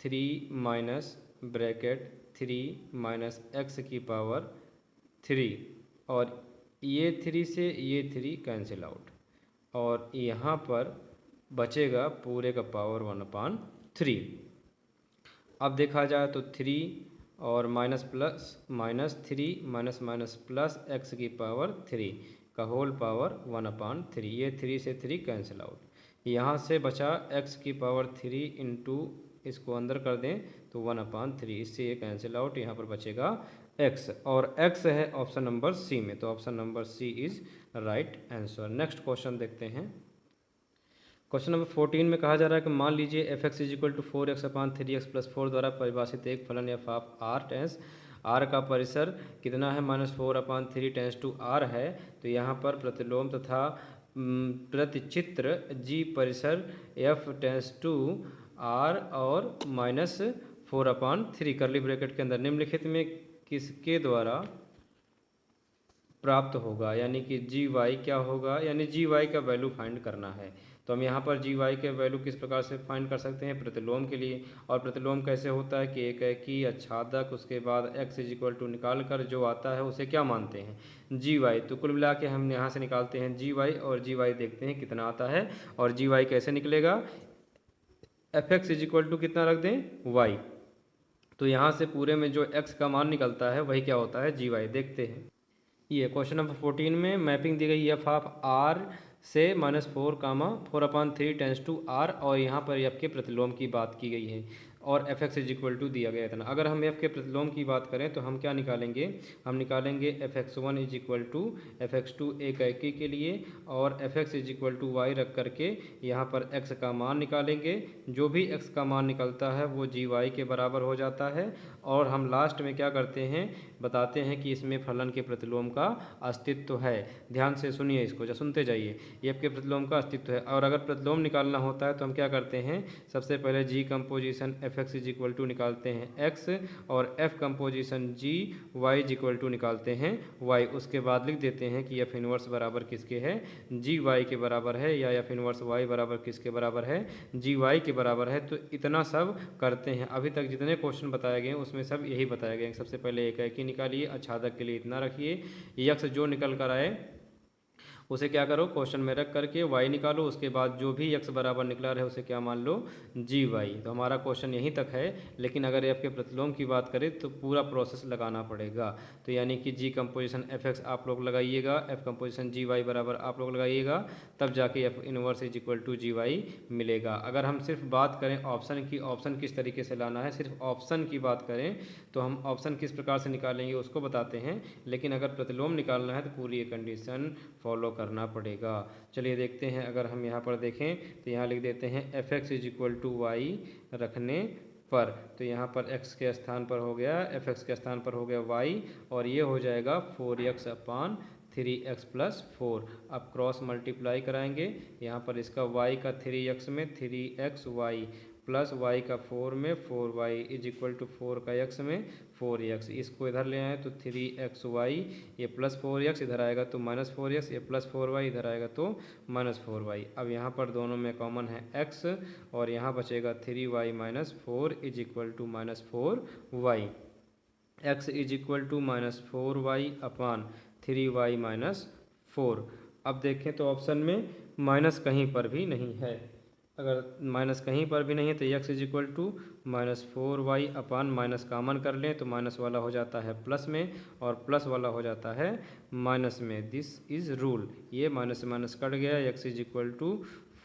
3 माइनस ब्रैकेट 3 माइनस एक्स की पावर 3, और ये 3 से ये 3 कैंसिल आउट, और यहाँ पर बचेगा पूरे का पावर 1/3। अब देखा जाए तो 3 और minus plus minus 3 minus minus plus x की पावर 3 का होल पावर 1/3, ये 3 से 3 कैंसिल आउट। यहाँ से बचा x की पावर 3 इंटू, इसको अंदर कर दें तो 1/3, इससे ये कैंसिल आउट, यहाँ पर बचेगा x, और x है ऑप्शन नंबर सी में, तो option number C is right answer. Next question देखते हैं। क्वेश्चन नंबर 14 में कहा जा रहा है कि मान लीजिए F x is equal to 4x/3x + 4 द्वारा परिभाषित एक फलन F of R tends to R परिसर कितना है, -4/3 टेंस टू आर है। तो यहाँ पर प्रतिलोम तथा प्रतिचित्र जी परिसर एफ टेंस टू आर और -4/3 करली ब्रैकेट के अंदर निम्नलिखित में किसके द्वारा प्राप्त होगा, यानी कि जी वाई क्या होगा, यानी जी वाई का वैल्यू फाइंड करना है। तो हम यहाँ पर जी वाई के वैल्यू किस प्रकार से फाइंड कर सकते हैं, प्रतिलोम के लिए। और प्रतिलोम कैसे होता है कि एक एकी आच्छादक, उसके बाद x इज इक्वल टू निकाल कर जो आता है उसे क्या मानते हैं, जी वाई। तो कुल मिला के हम यहाँ से निकालते हैं जी वाई, और जी वाई देखते हैं कितना आता है। और जी वाई कैसे निकलेगा, F x is equal to कितना रख दें, वाई। तो यहाँ से पूरे में जो x का मान निकलता है वही क्या होता है, जी वाई। देखते हैं, ये क्वेश्चन नंबर 14 में मैपिंग दी गई एफ ऑफ आर से -4 कामा 4/3 टेंस टू r, और यहाँ पर एफ के प्रतिलोम की बात की गई है और F x is equal to दिया गया इतना। अगर हम एफ के प्रतिलोम की बात करें तो हम क्या निकालेंगे, हम निकालेंगे F x one is equal to F x two एकाएकी के लिए, और F x is equal to Y रख करके यहाँ पर एक्स का मान निकालेंगे। जो भी एक्स का मान निकलता है वो जी वाई के बराबर हो जाता है। और हम लास्ट में क्या करते हैं, बताते हैं कि इसमें फलन के प्रतिलोम का अस्तित्व है। ध्यान से सुनिए इसको, जो सुनते जाइए, एफ के प्रतिलोम का अस्तित्व है। और अगर प्रतिलोम निकालना होता है तो हम क्या करते हैं, सबसे पहले g composition f x is equal to निकालते हैं एक्स, और f composition g y is equal to निकालते हैं वाई। उसके बाद लिख देते हैं कि एफ इनवर्स बराबर किसके है, जी वाई के बराबर है, या एफ इनवर्स वाई बराबर किसके बराबर है, जी वाई के बराबर है। तो इतना सब करते हैं। अभी तक जितने क्वेश्चन बताए गए हैं उसमें सब यही बताया गया है। सबसे पहले एकाएकी निकालिए, आच्छादक के लिए इतना रखिए, यक्स जो निकल कर आए उसे क्या करो, क्वेश्चन में रख करके y निकालो। उसके बाद जो भी x बराबर निकला रहे उसे क्या मान लो, जी वाई। तो हमारा क्वेश्चन यहीं तक है। लेकिन अगर f के प्रतिलोम की बात करें तो पूरा प्रोसेस लगाना पड़ेगा। तो यानी कि जी कंपोजिशन एफ एक्स आप लोग लगाइएगा, एफ कंपोजिशन जी वाई बराबर आप लोग लगाइएगा, तब जाके F inverse is equal to ji Y मिलेगा। अगर हम सिर्फ बात करें ऑप्शन की, ऑप्शन किस तरीके से लाना है, सिर्फ ऑप्शन की बात करें तो हम ऑप्शन किस प्रकार से निकालेंगे उसको बताते हैं। लेकिन अगर प्रतिलोम निकालना है तो पूरी ये कंडीशन फॉलो करना पड़ेगा। चलिए देखते हैं। अगर हम यहाँ पर देखें तो यहाँ लिख देते हैं F x is equal to Y रखने पर, तो यहाँ पर x के स्थान पर हो गया, एफ एक्स के स्थान पर हो गया y, और ये हो जाएगा 4x अपान 3x प्लस 4। अब क्रॉस मल्टीप्लाई कराएंगे, यहाँ पर इसका y का 3x में 3xy प्लस y का 4 में 4y इज इक्वल टू 4 का x में 4x। इसको इधर ले आए तो 3xy, ये प्लस 4x इधर आएगा तो माइनस 4x, ये प्लस 4y इधर आएगा तो माइनस 4y। अब यहाँ पर दोनों में कॉमन है x, और यहाँ बचेगा 3y minus 4 is equal to minus 4y। x is equal to minus 4y upon 3y minus 4। अब देखें तो ऑप्शन में माइनस कहीं पर भी नहीं है। अगर माइनस कहीं पर भी नहीं है तो x is equal to minus 4y upon minus common कर लें तो माइनस वाला हो जाता है प्लस में, और प्लस वाला हो जाता है माइनस में। This is rule. ये माइनस से माइनस कट गया, x is equal to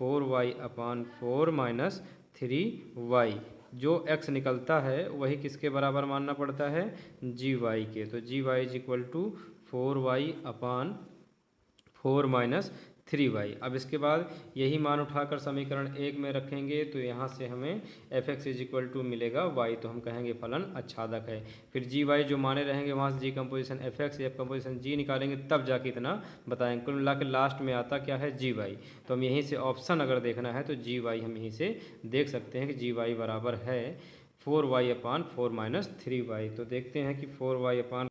4y upon 4 minus 3y। जो x निकलता है वही किसके बराबर मानना पड़ता है, जी वाई के। तो g y is equal to 4y upon 4 minus 3y। अब इसके बाद यही मान उठाकर समीकरण 1 में रखेंगे तो यहाँ से हमें F x is equal to मिलेगा y, तो हम कहेंगे फलन आच्छादक है। फिर जी वाई जो माने रहेंगे वहाँ से g composition f x, f composition g निकालेंगे, तब जाके इतना बताएंगे। कुल मिला के लास्ट में आता क्या है, जी वाई। तो हम यहीं से ऑप्शन अगर देखना है तो जी वाई हम यहीं से देख सकते हैं कि जी वाई बराबर है 4y अपान 4 माइनस 3y। तो देखते हैं कि 4y अपान,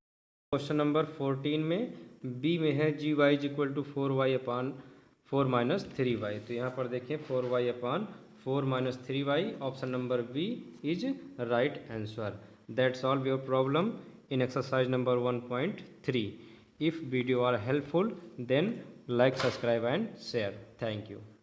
क्वेश्चन नंबर 14 में बी में है g y is equal to 4y upon 4 minus 3y। तो यहाँ पर देखें 4y upon 4 minus 3y, option number B is right answer. That solve your problem in exercise number 1.3। If video are helpful then like, subscribe and share. Thank you.